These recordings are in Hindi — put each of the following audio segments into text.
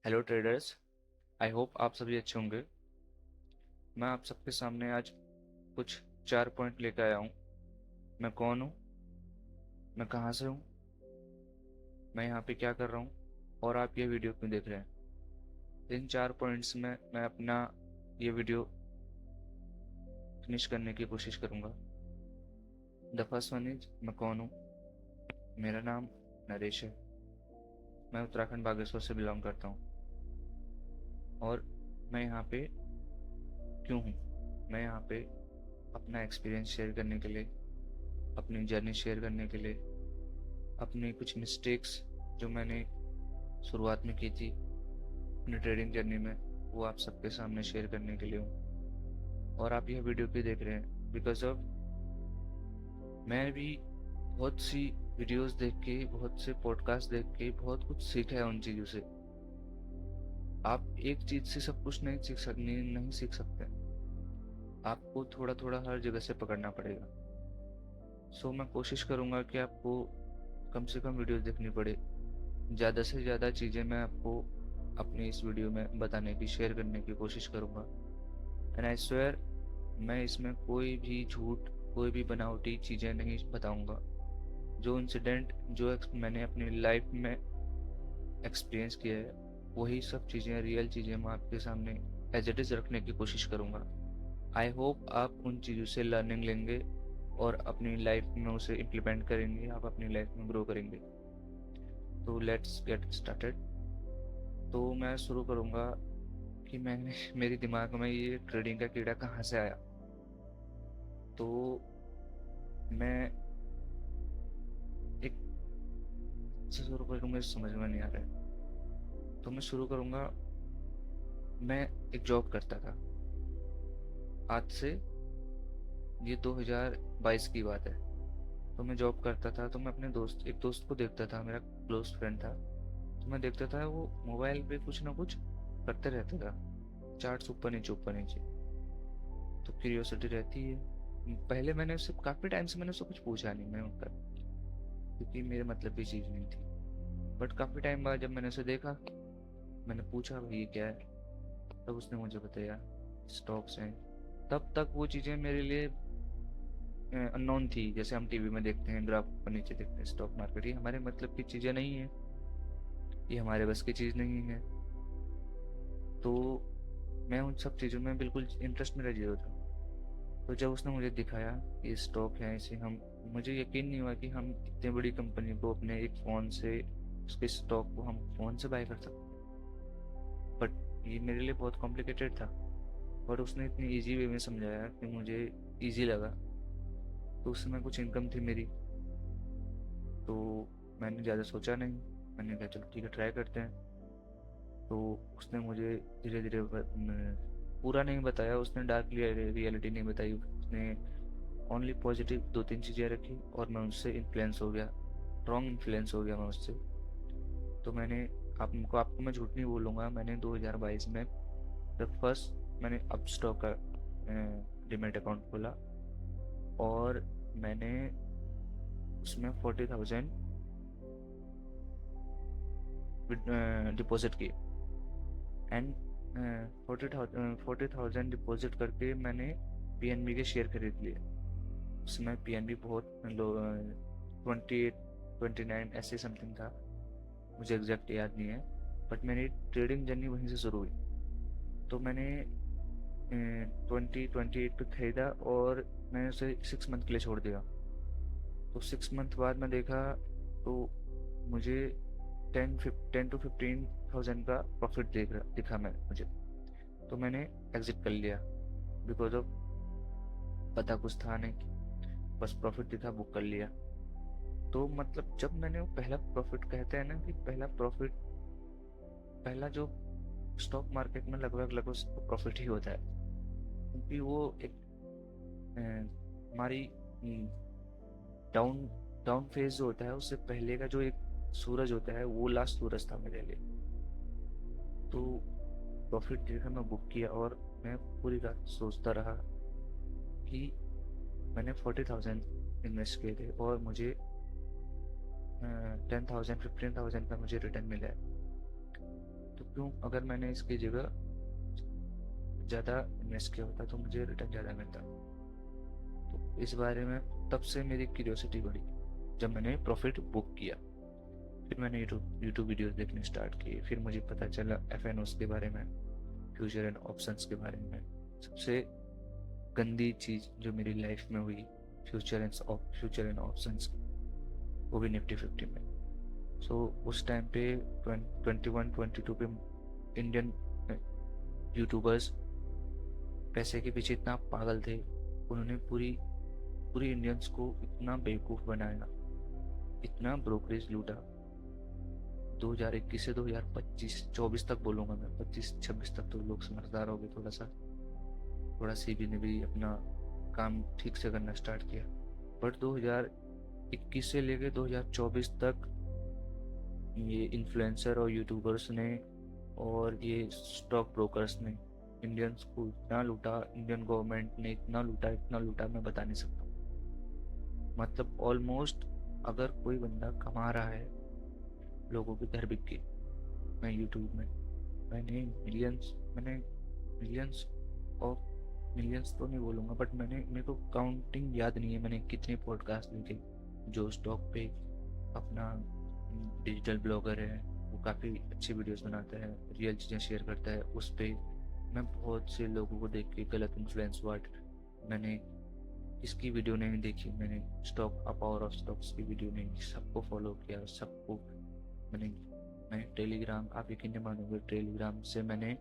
Hello traders. आई होप आप सभी अच्छे होंगे। मैं आप सबके सामने आज कुछ 4 पॉइंट लेकर आया हूँ। मैं कौन हूँ, मैं कहाँ से हूँ, मैं यहाँ पे क्या कर रहा हूँ और आप ये वीडियो क्यों देख रहे हैं। इन 4 पॉइंट्स में मैं अपना ये वीडियो फिनिश करने की कोशिश करूँगा। द फर्स्ट वन इज मैं कौन हूँ। मेरा नाम नरेश है। मैं उत्तराखंड बागेश्वर से बिलोंग करता हूँ। और मैं यहाँ पे क्यों हूँ। मैं यहाँ पे अपना एक्सपीरियंस शेयर करने के लिए, अपनी जर्नी शेयर करने के लिए, अपनी कुछ मिस्टेक्स जो मैंने शुरुआत में की थी अपनी ट्रेडिंग जर्नी में, वो आप सबके सामने शेयर करने के लिए हूँ। और आप यह वीडियो क्यों देख रहे हैं, बिकॉज ऑफ मैं भी बहुत सी वीडियोस देख के, बहुत से पॉडकास्ट देख के बहुत कुछ सीखा है उन चीज़ों से। आप एक चीज़ से सब कुछ नहीं सीख सकते। आपको थोड़ा थोड़ा हर जगह से पकड़ना पड़ेगा। सो मैं कोशिश करूँगा कि आपको कम से कम वीडियोस देखनी पड़े, ज़्यादा से ज़्यादा चीज़ें मैं आपको अपनी इस वीडियो में बताने की, शेयर करने की कोशिश करूँगा। एंड आई स्वेयर, मैं इसमें कोई भी झूठ, कोई भी बनावटी चीज़ें नहीं बताऊँगा। जो इंसिडेंट, मैंने अपनी लाइफ में एक्सपीरियंस किया है, वही सब चीज़ें, रियल चीज़ें मैं आपके सामने एज इट इज़ रखने की कोशिश करूँगा। आई होप आप उन चीज़ों से लर्निंग लेंगे और अपनी लाइफ में उसे इम्प्लीमेंट करेंगे, आप अपनी लाइफ में ग्रो करेंगे। तो लेट्स गेट स्टार्टेड। तो मैं शुरू करूँगा कि मैंने मेरे दिमाग में ये ट्रेडिंग का कीड़ा कहाँ से आया। तो मैं एक से शुरू करूँगा, मुझे समझ में नहीं आ रहा है। तो मैं शुरू करूँगा। मैं एक जॉब करता था। आज से ये 2022 की बात है। तो मैं जॉब करता था, तो मैं अपने एक दोस्त को देखता था, मेरा क्लोज फ्रेंड था। तो मैं देखता था वो मोबाइल पे कुछ ना कुछ करते रहता था, चार्ट्स ऊपर नीचे। तो क्यूरियोसिटी रहती है। पहले मैंने उससे काफ़ी टाइम से मैंने उससे कुछ पूछा नहीं मैं उनका, क्योंकि मेरे मतलब की चीज़ नहीं थी। बट काफ़ी टाइम बाद जब मैंने उसे देखा, मैंने पूछा भाई ये क्या है। तब उसने मुझे बताया स्टॉक्स हैं। तब तक वो चीज़ें मेरे लिए अननोन थी। जैसे हम टीवी में देखते हैं, ग्राफ ऊपर नीचे देखते हैं, स्टॉक मार्केट, ये हमारे मतलब की चीज़ें नहीं है, ये हमारे बस की चीज़ नहीं है। तो मैं उन सब चीज़ों में बिल्कुल इंटरेस्ट मेरा जीरो था। तो जब उसने मुझे दिखाया ये स्टॉक है, इसे हम, मुझे यकीन नहीं हुआ कि हम इतने बड़ी कंपनी को अपने एक फ़ोन से, उसके स्टॉक को हम फ़ोन से बाय कर सकते हैं। बट ये मेरे लिए बहुत कॉम्प्लिकेटेड था। और उसने इतनी इजी वे में समझाया कि मुझे इजी लगा। तो उस समय कुछ इनकम थी मेरी। तो मैंने ज़्यादा सोचा नहीं, मैंने कहा चलो ठीक है, ट्राई करते हैं। तो उसने मुझे धीरे धीरे पूरा नहीं बताया, उसने डार्क रियलिटी नहीं बताई। उसने ओनली पॉजिटिव दो तीन चीज़ें रखी और मैं उससे इन्फ्लुएंस हो गया, रॉन्ग इन्फ्लुएंस हो गया मैं उससे। तो मैंने, आपको मैं झूठ नहीं बोलूँगा, मैंने 2022 में द फर्स्ट मैंने अब स्टॉक का डिमेट अकाउंट खोला। और मैंने उसमें 40,000 डिपॉजिट किए। एंड 40,000 डिपॉजिट करके मैंने पीएनबी के शेयर खरीद लिए। उसमें पीएनबी बहुत लो, 28 29 ऐसे समथिंग था, मुझे एग्जैक्ट याद नहीं है। बट मेरी ट्रेडिंग जर्नी वहीं से शुरू हुई। तो मैंने 28 पे खरीदा और मैंने उसे 6 मंथ के लिए छोड़ दिया। तो 6 मंथ बाद मैं देखा, तो मुझे 10 टू 15,000 का प्रॉफिट दिखा मैं मुझे। तो मैंने एग्जिट कर लिया, बिकॉज ऑफ पता कुछ था नहीं, बस प्रॉफिट दिखा, बुक कर लिया। तो मतलब जब मैंने वो पहला प्रॉफिट, कहते हैं ना कि पहला प्रॉफिट, पहला जो स्टॉक मार्केट में लगभग लगभग प्रॉफिट ही होता है। क्योंकि वो एक हमारी डाउन डाउन फेज जो होता है, उससे पहले का जो एक सूरज होता है, वो लास्ट सूरज था मेरे लिए। तो प्रॉफिट देखा, मैं बुक किया और मैं पूरी रात सोचता रहा कि मैंने 40,000 इन्वेस्ट किए थे और मुझे 10,000 15,000 का मुझे रिटर्न मिला है। तो क्यों, अगर मैंने इसकी जगह ज़्यादा इन्वेस्ट किया होता तो मुझे रिटर्न ज़्यादा मिलता। तो इस बारे में तब से मेरी क्यूरियोसिटी बढ़ी जब मैंने प्रॉफिट बुक किया। फिर मैंने यूट्यूब यूट्यूब वीडियोस देखने स्टार्ट किए, फिर मुझे पता चला एफ के बारे में, फ्यूचर एंड ऑप्शंस के बारे में। सबसे गंदी चीज़ जो मेरी लाइफ में हुई, फ्यूचर एंड ऑप्शंस, वो भी निफ्टी 50 में। सो उस टाइम पे 21-22 पे इंडियन यूट्यूबर्स पैसे के पीछे इतना पागल थे, उन्होंने पूरी पूरी इंडियंस को इतना बेवकूफ़ बनाया, इतना ब्रोकरेज लूटा। 2021 से 2025-24 तक बोलूँगा मैं, 25-26 तक तो लोग समझदार हो गए, थोड़ा सीबी ने भी अपना काम ठीक से करना स्टार्ट किया। बट 2021 से लेके 2024 तक ये इन्फ्लुएंसर और यूट्यूबर्स ने और ये स्टॉक ब्रोकर्स ने इंडियंस को इतना लूटा, इंडियन गवर्नमेंट ने इतना लूटा मैं बता नहीं सकता। मतलब ऑलमोस्ट अगर कोई बंदा कमा रहा है, लोगों के घर बिक गए। मैं यूट्यूब में मैंने मिलियंस ऑफ मिलियंस तो नहीं बोलूँगा, बट मेरे को काउंटिंग याद नहीं है मैंने कितने पॉडकास्ट देखे। जो स्टॉक पे अपना डिजिटल ब्लॉगर है, वो काफ़ी अच्छी वीडियोस बनाता है, रियल चीज़ें शेयर करता है। उस पे मैं बहुत से लोगों को देख के गलत इन्फ्लुएंस हुआ। मैंने इसकी वीडियो नहीं देखी, मैंने पावर ऑफ स्टॉक्स की वीडियो नहीं, सबको फॉलो किया, सबको मैंने मैंने टेलीग्राम, आप यकीन नहीं मानोगे, टेलीग्राम से मैंने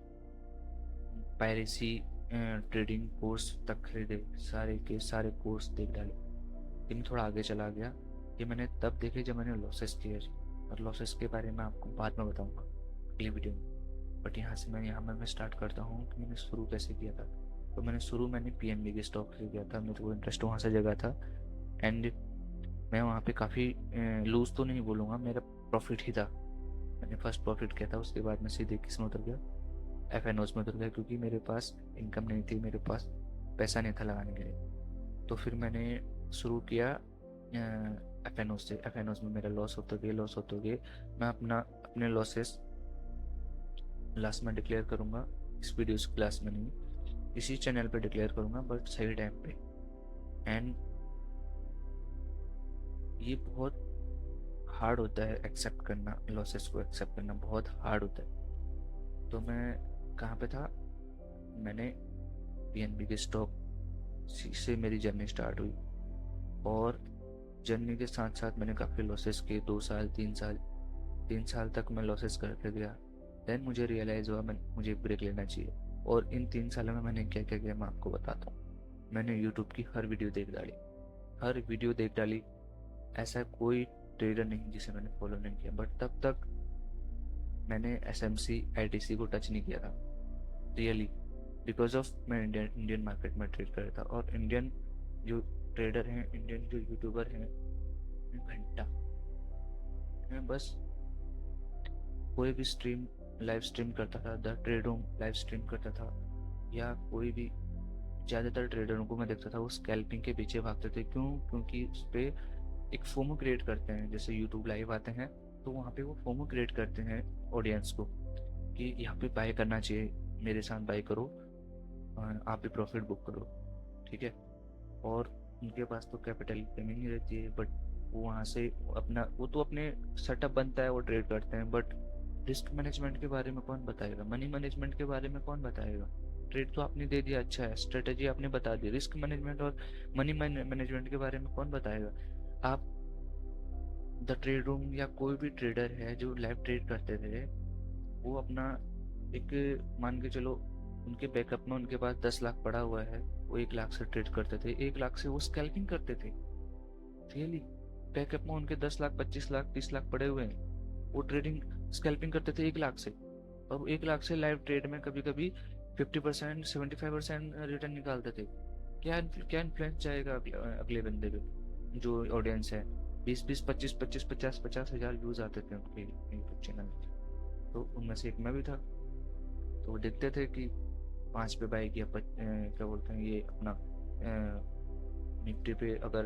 पायरेसी ट्रेडिंग कोर्स तक खरीदे, सारे के सारे कोर्स देख डाले। लेकिन थोड़ा आगे चला गया, ये मैंने तब देखे जब मैंने लॉसेस किए, और लॉसेस के बारे में आपको बाद में बताऊंगा अगली वीडियो में। बट यहाँ मैं स्टार्ट करता हूँ कि मैंने शुरू कैसे किया था। तो मैंने पीएनबी के स्टॉक खरीदा था, मेरे को इंटरेस्ट वहाँ से जगह था। एंड मैं वहाँ पे काफ़ी लूज तो नहीं बोलूँगा, मेरा प्रॉफिट ही था। मैंने फर्स्ट प्रॉफिट किया था, उसके बाद मैं सीधे किस में उतर गया, एफ में उतर गया, क्योंकि मेरे पास इनकम नहीं थी, मेरे पास पैसा नहीं था लगाने के लिए। तो फिर मैंने शुरू किया एफ में मेरा लॉस होते गए। मैं अपने लॉसेस लास्ट में डिक्लेयर करूँगा, इस वीडियो क्लास में नहीं, इसी चैनल पे डिक्लेयर करूँगा, बट सही टाइम पे। एंड ये बहुत हार्ड होता है एक्सेप्ट करना, लॉसेस को एक्सेप्ट करना बहुत हार्ड होता है। तो मैं कहाँ पे था, मैंने पीएनबी के स्टॉक से मेरी जर्नी स्टार्ट हुई, और जर्नी के साथ साथ मैंने काफ़ी लॉसेस किए, 2 साल 3 साल तक मैं लॉसेस करते गया। देन मुझे रियलाइज़ हुआ मुझे ब्रेक लेना चाहिए। और इन 3 सालों में मैंने क्या क्या किया मैं आपको बताता हूँ। मैंने यूट्यूब की हर वीडियो देख डाली, ऐसा कोई ट्रेडर नहीं जिसे मैंने फॉलो नहीं किया। बट तब तक मैंने एसएमसी आईटीसी को टच नहीं किया था रियली, बिकॉज ऑफ मैं इंडियन मार्केट में ट्रेड कर रहा था। और इंडियन जो ट्रेडर हैं, इंडियन जो यूट्यूबर हैं, घंटा मैं बस कोई भी लाइव स्ट्रीम करता था, the trade room live stream करता था, या कोई भी, ज़्यादातर ट्रेडरों को मैं देखता था वो स्कैल्पिंग के पीछे भागते थे। क्योंकि उस पर एक फोमो क्रिएट करते हैं, जैसे यूट्यूब लाइव आते हैं तो वहाँ पे वो फोमो क्रिएट करते हैं ऑडियंस को कि यहाँ पे बाय करना चाहिए, मेरे साथ बाय करो, आप भी प्रॉफिट बुक करो, ठीक है। और उनके पास तो कैपिटल कमी नहीं रहती है, बट वो वहाँ से वो तो अपने सेटअप बनता है, वो ट्रेड करते हैं। बट रिस्क मैनेजमेंट के बारे में कौन बताएगा, मनी मैनेजमेंट के बारे में कौन बताएगा। ट्रेड तो आपने दे दिया, अच्छा है, स्ट्रेटेजी आपने बता दी, रिस्क मैनेजमेंट और मनी मैनेजमेंट के बारे में कौन बताएगा। आप द ट्रेड रूम या कोई भी ट्रेडर है जो लाइव ट्रेड करते थे, वो अपना एक, मान के चलो उनके बैकअप में उनके पास 10 लाख पड़ा हुआ है, वो 1 लाख से ट्रेड करते थे, 1 लाख से वो स्कैल्पिंग करते थे। रियली बैकअप में उनके 10 लाख 25 लाख 30 लाख पड़े हुए हैं, वो ट्रेडिंग स्कैल्पिंग करते थे 1 लाख से। और 1 लाख से लाइव ट्रेड में कभी कभी 50% 75% रिटर्न निकालते थे। क्या इन्फ्लुएंस जाएगा अगले बंदे पे, जो ऑडियंस है। 20-20 25-25 50-50 हजार व्यूज आते थे उनके यूट्यूब चैनल, तो उनमें से एक मैं भी था। तो वो देखते थे कि 5 पे बाई किया, क्या बोलते हैं ये अपना निफ्टी पे, अगर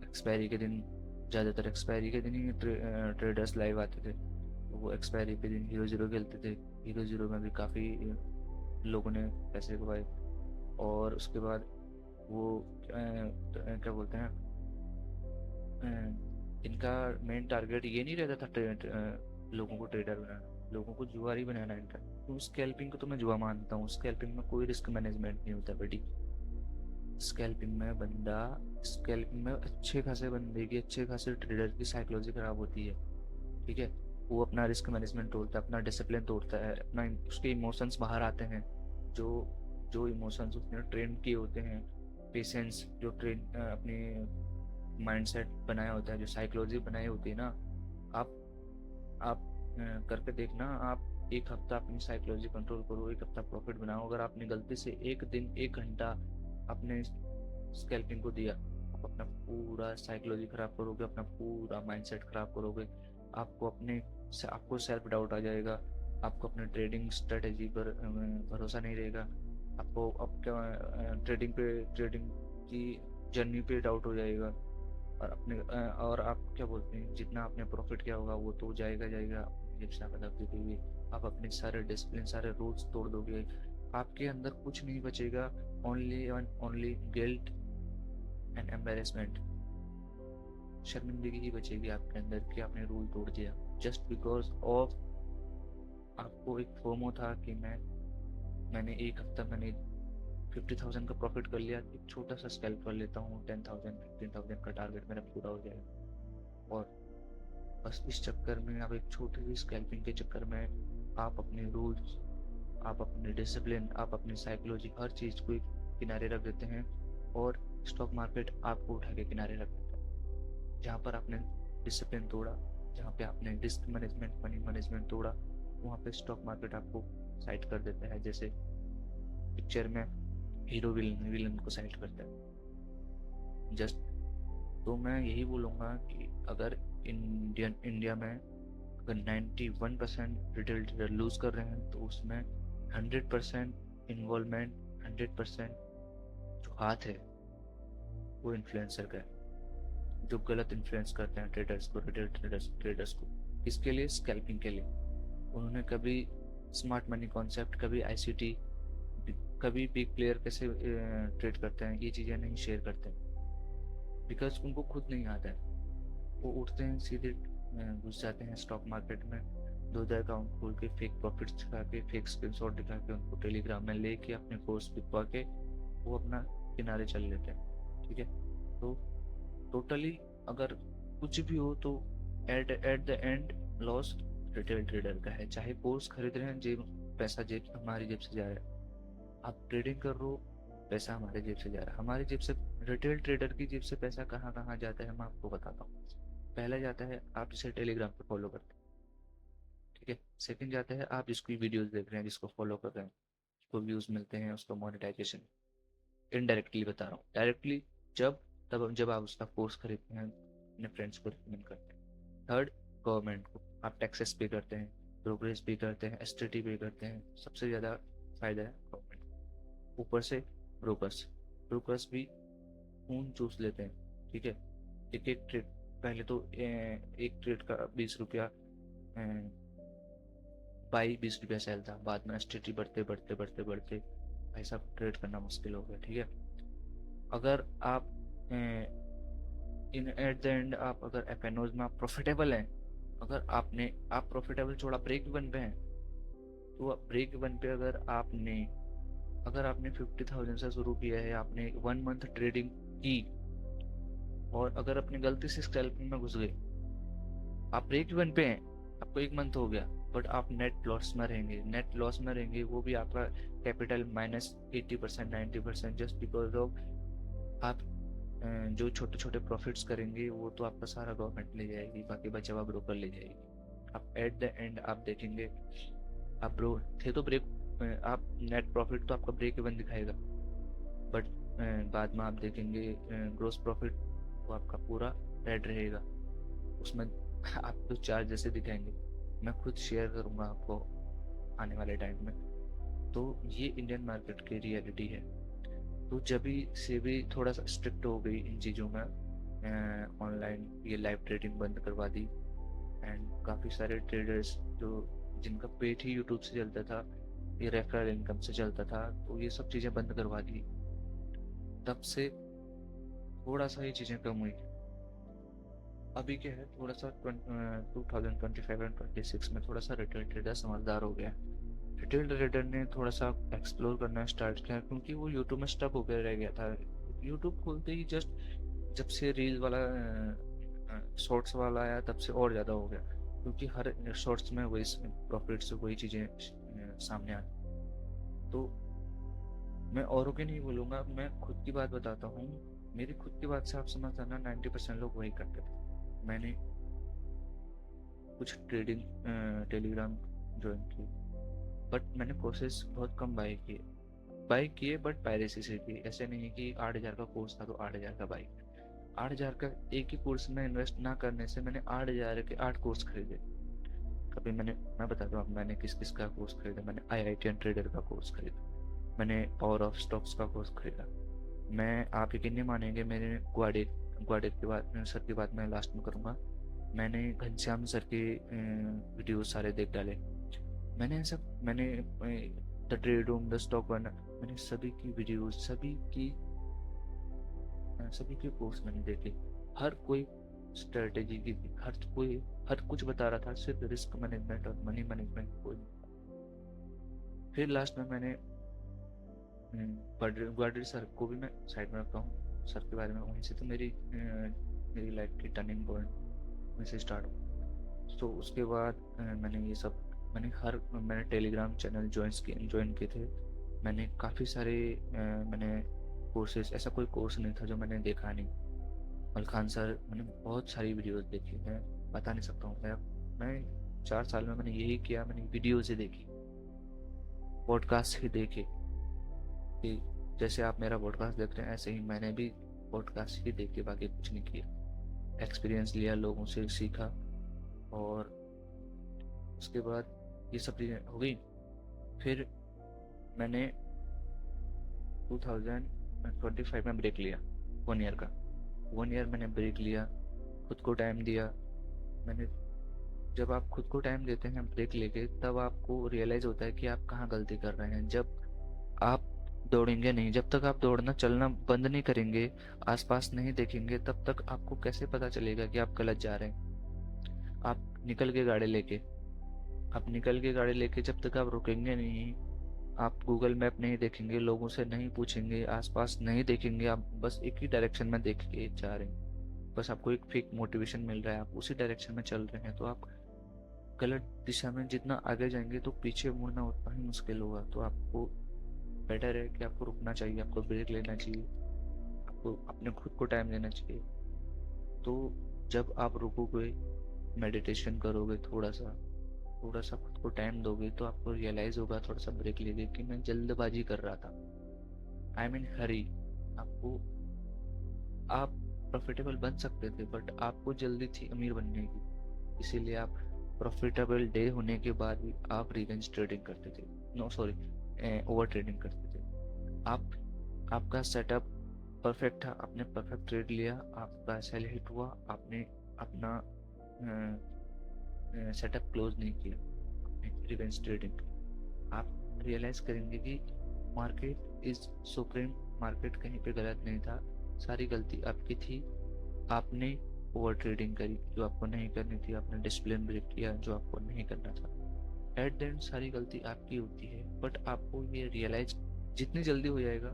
एक्सपायरी के दिन, ज़्यादातर एक्सपायरी के दिन ही ट्रेडर्स लाइव आते थे, वो एक्सपायरी पे दिन 0-0 खेलते थे। 0-0 में भी काफ़ी लोगों ने पैसे कमाए। और उसके बाद वो क्या बोलते हैं, अ, इनका मेन टारगेट ये नहीं रहता था लोगों को ट्रेडर बनाना, लोगों को जुआरी बनाना इनका। तो स्कैल्पिंग को तो मैं जुआ मानता हूँ। स्कैल्पिंग में कोई रिस्क मैनेजमेंट नहीं होता बेटी। स्कैल्पिंग में अच्छे खासे बंदे की, अच्छे खासे ट्रेडर की साइकोलॉजी खराब होती है। ठीक है, वो अपना रिस्क मैनेजमेंट तोड़ता है, अपना डिसिप्लिन तोड़ता है, अपना उसके इमोशंस बाहर आते हैं। जो जो इमोशंस उसने ट्रेन किए होते हैं, पेशेंस जो ट्रेन अपनी माइंडसेट बनाया होता है, जो साइकोलॉजी बनाई होती है ना, आप आप करके देखना। आप एक हफ्ता अपनी साइकोलॉजी कंट्रोल करो, एक हफ्ता प्रॉफिट बनाओ। अगर आपने गलती से एक दिन 1 घंटा अपने स्कैल्पिंग को दिया, आप अपना पूरा साइकोलॉजी खराब करोगे, अपना पूरा माइंडसेट खराब करोगे। आपको सेल्फ डाउट आ जाएगा, आपको अपने ट्रेडिंग स्ट्रेटेजी पर भरोसा नहीं रहेगा, आपको अब ट्रेडिंग की जर्नी पे डाउट हो जाएगा। और आप क्या बोलते हैं, जितना आपने प्रॉफिट किया होगा वो तो जाएगा जाएगा, अपनी जेब से आप अलग दे दोगे। आप अपने सारे डिसिप्लिन, सारे रूल्स तोड़ दोगे। आपके अंदर कुछ नहीं बचेगा, only and only guilt and embarrassment. शर्मिंदगी ही बचेगी आपके अंदर कि आपने रूल तोड़ दिया, जस्ट बिकॉज ऑफ आपको एक फोमो था कि मैंने एक हफ्ता मैंने 50,000 का प्रॉफिट कर लिया, एक छोटा सा स्कैल्प कर लेता हूँ, 10,000 15,000 का टारगेट मेरा पूरा हो जाएगा। और बस इस चक्कर में, आप एक छोटी सी स्कैल्पिंग के चक्कर में, आप अपने रूल्स, आप अपने डिसिप्लिन, आप अपनी साइकोलॉजी, हर चीज़ को किनारे रख देते हैं। और स्टॉक मार्केट आपको उठा के किनारे रख देता है। जहाँ पर आपने डिसिप्लिन तोड़ा, जहाँ पे आपने रिस्क मैनेजमेंट, मनी मैनेजमेंट तोड़ा, वहाँ पे स्टॉक मार्केट आपको साइड कर देता है। जैसे पिक्चर में हीरो विलन विलन को साइड करता है जस्ट। तो मैं यही बोलूँगा कि अगर इंडिया में अगर 91% रिटेल ट्रेडर लूज कर रहे हैं, तो उसमें 100% इन्वॉल्वमेंट, 100% जो हाथ है वो इन्फ्लुएंसर का है, जो गलत इन्फ्लुएंस करते हैं ट्रेडर्स को, रिटेल ट्रेडर्स को। इसके लिए, स्कैल्पिंग के लिए। उन्होंने कभी स्मार्ट मनी कॉन्सेप्ट, कभी आईसीटी, कभी बिग प्लेयर कैसे ट्रेड करते हैं, ये चीज़ें नहीं शेयर करते हैं, बिकॉज उनको खुद नहीं आता है। वो उठते हैं सीधे, घुस जाते हैं स्टॉक मार्केट में, 2 अकाउंट खोल के फेक प्रॉफिट्स दिखा के, फेक स्क्रीनशॉट दिखा के, उनको टेलीग्राम में लेके अपने कोर्स बिकवा के वो अपना किनारे चल लेते हैं। ठीक है, तो टोटली अगर कुछ भी हो तो at the end loss retail trader का है। चाहे कोर्स खरीद रहे हैं, पैसा हमारी जेब से जा रहा है। आप ट्रेडिंग कर रहे हो, पैसा हमारे जेब से जा रहा है, हमारी जेब से। रिटेल ट्रेडर की जेब से पैसा कहाँ कहाँ जाता है, मैं आपको बताता हूँ। पहला जाता है आप जिसे टेलीग्राम पे फॉलो करते हैं। ठीक है, सेकंड जाता है आप जिसकी वीडियोस देख रहे हैं, जिसको फॉलो कर रहे हैं, उसको व्यूज मिलते हैं, उसको मोनेटाइजेशन। इनडायरेक्टली बता रहा हूँ, डायरेक्टली जब आप उसका कोर्स खरीदते हैं, अपने फ्रेंड्स को रिकमेंड करते हैं। थर्ड, गवर्नमेंट को आप टैक्सेस पे करते हैं, ब्रोकरेज पे करते हैं, एसटीटी पे करते हैं। सबसे ज़्यादा फायदा है गवर्नमेंट। ऊपर से ब्रोकर्स, ब्रोकर्स भी खून चूस लेते हैं। ठीक है, एक एक ट्रेड, पहले तो एक ट्रेड का 20 रुपया बाई 20 रुपया सेल था, बाद में एसटीटी बढ़ते बढ़ते बढ़ते बढ़ते भाई साहब ट्रेड करना मुश्किल हो गया। ठीक है, अगर आप इन एट द एंड, आप अगर एफएनओज में आप प्रॉफिटेबल हैं, आप प्रॉफिटेबल छोड़ा ब्रेक इवन पे हैं, तो ब्रेक इवन पे अगर आपने 50,000 से शुरू किया है, आपने 1 मंथ ट्रेडिंग की, और अगर अपनी गलती से स्कैल्पिंग में घुस गए, आप ब्रेक इवन पे हैं, आपको 1 मंथ हो गया, बट आप नेट लॉस में रहेंगे। नेट लॉस में रहेंगे, वो भी आपका कैपिटल -80%, 90%, जस्ट बिकॉज ऑफ आप जो छोटे छोटे प्रॉफिट्स करेंगे वो तो आपका सारा गवर्नमेंट ले जाएगी, बाकी बचा हुआ ब्रोकर ले जाएगी। आप एट द एंड आप देखेंगे, आप ब्रो थे तो आप नेट प्रॉफिट तो आपका ब्रेक इवन दिखाएगा, बट बाद में आप देखेंगे ग्रोस प्रॉफिट वो आपका पूरा रेड रहेगा। उसमें आपको चार्ज जैसे दिखाएंगे, मैं खुद शेयर करूंगा आपको आने वाले टाइम में। तो ये इंडियन मार्केट की रियलिटी है। तो जब भी से भी थोड़ा सा स्ट्रिक्ट हो गई इन चीज़ों में, ऑनलाइन ये लाइव ट्रेडिंग बंद करवा दी, एंड काफ़ी सारे ट्रेडर्स जो जिनका पेट ही यूट्यूब से चलता था, ये रेफरल इनकम से चलता था, तो ये सब चीज़ें बंद करवा दी। तब से थोड़ा सा ये चीज़ें कम हुई। अभी क्या है, थोड़ा सा 2025 एंड 26 में थोड़ा सा रिटेल ट्रेडर समझदार हो गया। रिटेल ट्रेडर ने थोड़ा सा एक्सप्लोर करना स्टार्ट किया, क्योंकि वो यूट्यूब में स्टक होकर रह गया था। यूट्यूब खोलते ही जस्ट जब से रील वाला शॉर्ट्स वाला आया, तब से और ज़्यादा हो गया, क्योंकि हर शॉर्ट्स में वही प्रॉफिट से वही चीज़ें सामने आती। तो मैं औरों के नहीं बोलूँगा, मैं खुद की बात बताता हूँ। मेरी खुद की बात से आप समझ जाना, 90% लोग वही करते थे। मैंने कुछ ट्रेडिंग टेलीग्राम ज्वाइन की, बट मैंने कोर्सेज बहुत कम बाय किए, बट पायरेसी से किए। ऐसे नहीं है कि 8,000 का कोर्स था तो 8,000 का बाय। 8,000 का एक ही कोर्स में इन्वेस्ट ना करने से मैंने 8,000 के 8 कोर्स खरीदे। कभी मैं बताता हूँ मैंने किस किस का कोर्स खरीदा। मैंने IITN ट्रेडर का कोर्स खरीदा, मैंने पावर ऑफ स्टॉक्स का कोर्स खरीदा। मैं, आप यकीन नहीं मानेंगे, मेरे ग्वाडेर की बात, सर की बात मैं लास्ट में करूँगा। मैंने घनश्याम सर के वीडियो सारे देख डाले। मैंने the trade room, the stock one, मैंने सभी की वीडियो, सभी के कोर्स मैंने देखे। हर कोई स्ट्रेटेजी की थी, हर कुछ बता रहा था, सिर्फ रिस्क मैनेजमेंट और मनी मैनेजमेंट कोई। फिर लास्ट में मैंने ग्वाडर सर को भी मैं साइड में रखता हूँ, सर के बारे में। वहीं से तो मेरी लाइफ की टर्निंग पॉइंट वहीं से स्टार्ट हुआ। तो उसके बाद मैंने ये सब, मैंने टेलीग्राम चैनल ज्वाइन किए थे। मैंने काफ़ी सारे मैंने कोर्सेज, ऐसा कोई कोर्स नहीं था जो मैंने देखा नहीं। मलखान सर, मैंने बहुत सारी वीडियोस देखी, मैं बता नहीं सकता हूँ। मैं 4 साल में मैंने यही किया, मैंने वीडियोज ही देखी, पॉडकास्ट ही देखे। कि जैसे आप मेरा पॉडकास्ट देख रहे हैं, ऐसे ही मैंने भी पॉडकास्ट ही देखे, बाकी कुछ नहीं किया। एक्सपीरियंस लिया, लोगों से सीखा, और उसके बाद ये सब चीज़ें हो गई। फिर मैंने 2025 में ब्रेक लिया, 1 ईयर का। 1 ईयर मैंने ब्रेक लिया, खुद को टाइम दिया। मैंने, जब आप खुद को टाइम देते हैं ब्रेक लेके, तब आपको रियलाइज़ होता है कि आप कहाँ गलती कर रहे हैं। जब आप दौड़ेंगे नहीं, जब तक आप दौड़ना चलना बंद नहीं करेंगे, आसपास नहीं देखेंगे, तब तक आपको कैसे पता चलेगा कि आप गलत जा रहे हैं। आप निकल के गाड़ी लेके जब तक आप रुकेंगे नहीं, आप गूगल मैप नहीं देखेंगे, लोगों से नहीं पूछेंगे, आसपास नहीं देखेंगे, आप बस एक ही डायरेक्शन में देख के जा रहे हैं, बस आपको एक फेक मोटिवेशन मिल रहा है, आप उसी डायरेक्शन में चल रहे हैं, तो आप गलत दिशा में जितना आगे जाएंगे, तो पीछे मुड़ना उतना ही मुश्किल होगा। तो आपको बेटर है कि आपको रुकना चाहिए, आपको ब्रेक लेना चाहिए, आपको अपने खुद को टाइम देना चाहिए। तो जब आप रुकोगे, मेडिटेशन करोगे, थोड़ा सा खुद को टाइम दोगे, तो आपको रियलाइज होगा, थोड़ा सा ब्रेक लेके, कि मैं जल्दबाजी कर रहा था, आई मीन हरी। आपको, आप प्रॉफिटेबल बन सकते थे, बट आपको जल्दी थी अमीर बनने की, इसीलिए आप प्रॉफिटेबल डे होने के बाद भी आप रिवेंज ट्रेडिंग करते थे, नो सॉरी, ओवर ट्रेडिंग करते थे। आप, आपका सेटअप परफेक्ट था, आपने परफेक्ट ट्रेड लिया, आपका सेल हिट हुआ, आपने अपना सेटअप क्लोज नहीं किया, आपने रिवेंज ट्रेडिंग। आप रियलाइज करेंगे कि मार्केट इज सुप्रीम, मार्केट कहीं पे गलत नहीं था, सारी गलती आपकी थी। आपने ओवर ट्रेडिंग करी जो आपको नहीं करनी थी, आपने डिसिप्लिन ब्रेक किया जो आपको नहीं करना था। एट द एंड सारी गलती आपकी होती है, बट आपको ये रियलाइज जितनी जल्दी हो जाएगा,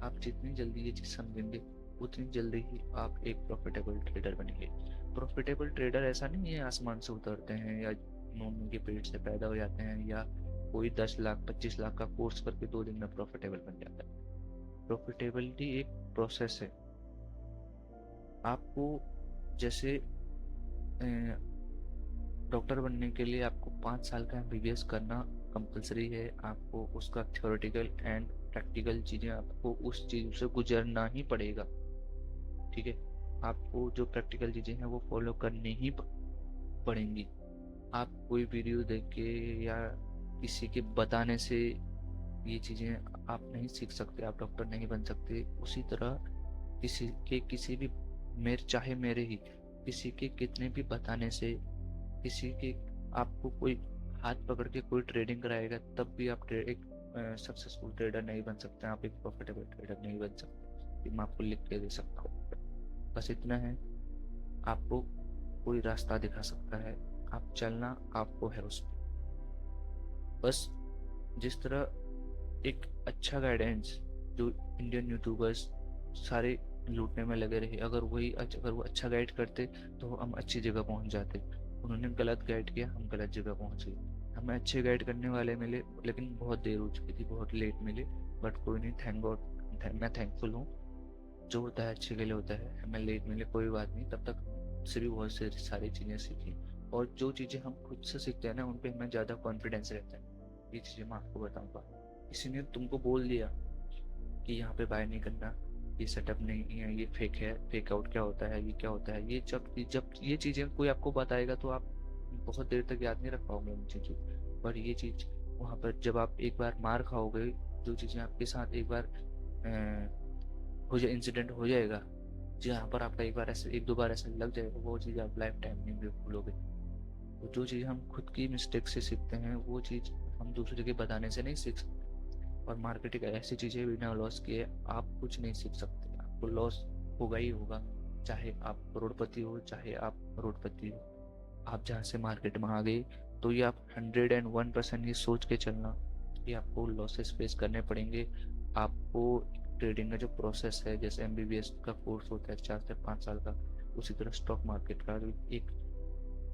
आप जितनी जल्दी ये चीज़ समझेंगे, उतनी जल्दी ही आप एक प्रॉफिटेबल ट्रेडर बनेंगे। प्रॉफिटेबल ट्रेडर ऐसा नहीं है आसमान से उतरते हैं, या मम्मी के पेट से पैदा हो जाते हैं, या कोई 10 लाख 25 लाख का कोर्स करके 2 दिन में प्रॉफिटेबल बन जाता है। प्रॉफिटेबिलिटी एक प्रोसेस है। आपको, जैसे डॉक्टर बनने के लिए आपको 5 साल का MBBS करना कंपलसरी है। आपको उसका थ्योरेटिकल एंड प्रैक्टिकल चीज़ें, आपको उस चीज़ से गुजरना ही पड़ेगा, ठीक है। आपको जो प्रैक्टिकल चीज़ें हैं वो फॉलो करनी ही पड़ेंगी। आप कोई वीडियो देख के या किसी के बताने से ये चीज़ें आप नहीं सीख सकते, आप डॉक्टर नहीं बन सकते। उसी तरह किसी भी, मेरे चाहे मेरे ही, किसी के कितने भी बताने से, किसी के आपको कोई हाथ पकड़ के कोई ट्रेडिंग कराएगा तब भी आप एक सक्सेसफुल ट्रेडर नहीं बन सकते, आप एक प्रॉफिटेबल ट्रेडर नहीं बन सकते। ये मैं आपको लिख के दे सकता हूँ। बस इतना है, आपको कोई रास्ता दिखा सकता है, आप चलना आपको है उस पर। बस जिस तरह एक अच्छा गाइडेंस जो इंडियन यूट्यूबर्स सारे लूटने में लगे रहे, अगर वो अच्छा गाइड करते तो हम अच्छी जगह पहुंच जाते। उन्होंने गलत गाइड किया, हम गलत जगह पहुंचे। हमें अच्छे गाइड करने वाले मिले लेकिन बहुत देर हो चुकी थी, बहुत लेट मिले। बट कोई नहीं, थैंक गॉड, मैं थैंकफुल हूँ। जो होता है अच्छे के लिए होता है, हमें लेट मिले कोई बात नहीं, तब तक से भी बहुत सारी चीज़ें सीखी। और जो चीज़ें हम खुद से सीखते हैं ना, उन पे हमें ज़्यादा कॉन्फिडेंस रहता है। ये चीज़ें मैं आपको बताऊंगा। किसी ने तुमको बोल दिया कि यहाँ पे बाय नहीं करना, ये सेटअप नहीं है, ये फेक है, फेक आउट क्या होता है, ये क्या होता है, ये जब जब ये चीज़ें कोई आपको बताएगा तो आप बहुत देर तक याद नहीं रख पाओगे उन चीज़ों। पर ये चीज़ वहाँ पर जब आप एक बार मार खाओगे, जो चीज़ें आपके साथ एक बार हो जाए, इंसिडेंट हो जाएगा, जहाँ पर आपका एक दो बार ऐसा लग जाएगा, वो चीज़ आप लाइफ टाइम नहीं भूलोगे। तो जो चीज़ हम खुद की मिस्टेक से सीखते हैं, वो चीज़ हम दूसरे के बताने से नहीं सीख सकते। और मार्केटिंग ऐसी चीज़ है, बिना लॉस किए आप कुछ नहीं सीख सकते, आपको लॉस होगा ही होगा। चाहे आप करोड़पति हो, चाहे आप करोड़पति हो, आप जहाँ से मार्केट में आ गए, तो ये आप 101% ये सोच के चलना कि आपको लॉसेस फेस करने पड़ेंगे। आपको ट्रेडिंग का जो प्रोसेस है, जैसे MBBS का कोर्स होता है 4 से 5 साल का, उसी तरह स्टॉक मार्केट का एक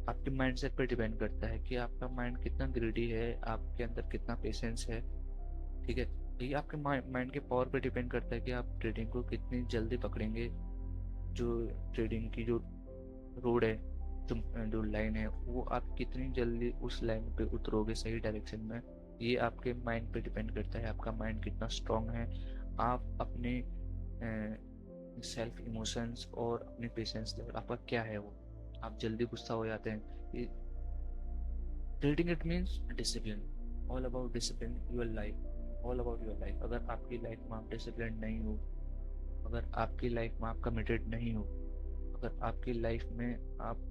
आपके माइंडसेट पर डिपेंड करता है कि आपका माइंड कितना ग्रीडी है, आपके अंदर कितना पेशेंस है। ठीक है, ये आपके माइंड के पावर पे डिपेंड करता है कि आप ट्रेडिंग को कितनी जल्दी पकड़ेंगे। जो ट्रेडिंग की जो रोड है, जो जो लाइन है, वो आप कितनी जल्दी उस लाइन पे उतरोगे सही डायरेक्शन में, ये आपके माइंड पे डिपेंड करता है। आपका माइंड कितना स्ट्रांग है, आप अपने सेल्फ इमोशंस और अपने पेशेंस लेवल आपका क्या है, वो आप जल्दी गुस्सा हो जाते हैं। Trading it means discipline, all about discipline your life, all about your life. अगर आपकी लाइफ में आप डिसिप्लिन नहीं हो, अगर आपकी लाइफ में आप कमिटेड नहीं हो, अगर आपकी लाइफ में आप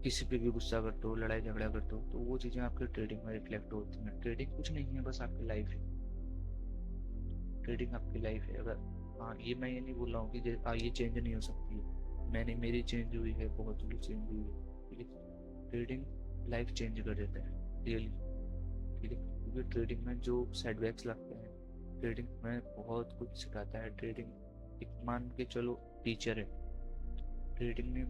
किसी पे भी गुस्सा करते हो, लड़ाई झगड़ा करते हो, तो वो चीज़ें आपके ट्रेडिंग में रिफ्लेक्ट होती हैं। ट्रेडिंग कुछ नहीं है, बस आपकी लाइफ है। ट्रेडिंग आपकी लाइफ है। अगर हाँ, ये मैं ये नहीं बोल रहा हूँ कि ये चेंज नहीं हो सकती है, मेरी चेंज हुई है, बहुत ही चेंज हुई है। ठीक है, ट्रेडिंग लाइफ चेंज कर देता है रियली। ठीक है, क्योंकि ट्रेडिंग में जो सेटबैक्स लगते हैं, ट्रेडिंग में बहुत कुछ सिखाता है। ट्रेडिंग एक मान के चलो टीचर है। ट्रेडिंग ने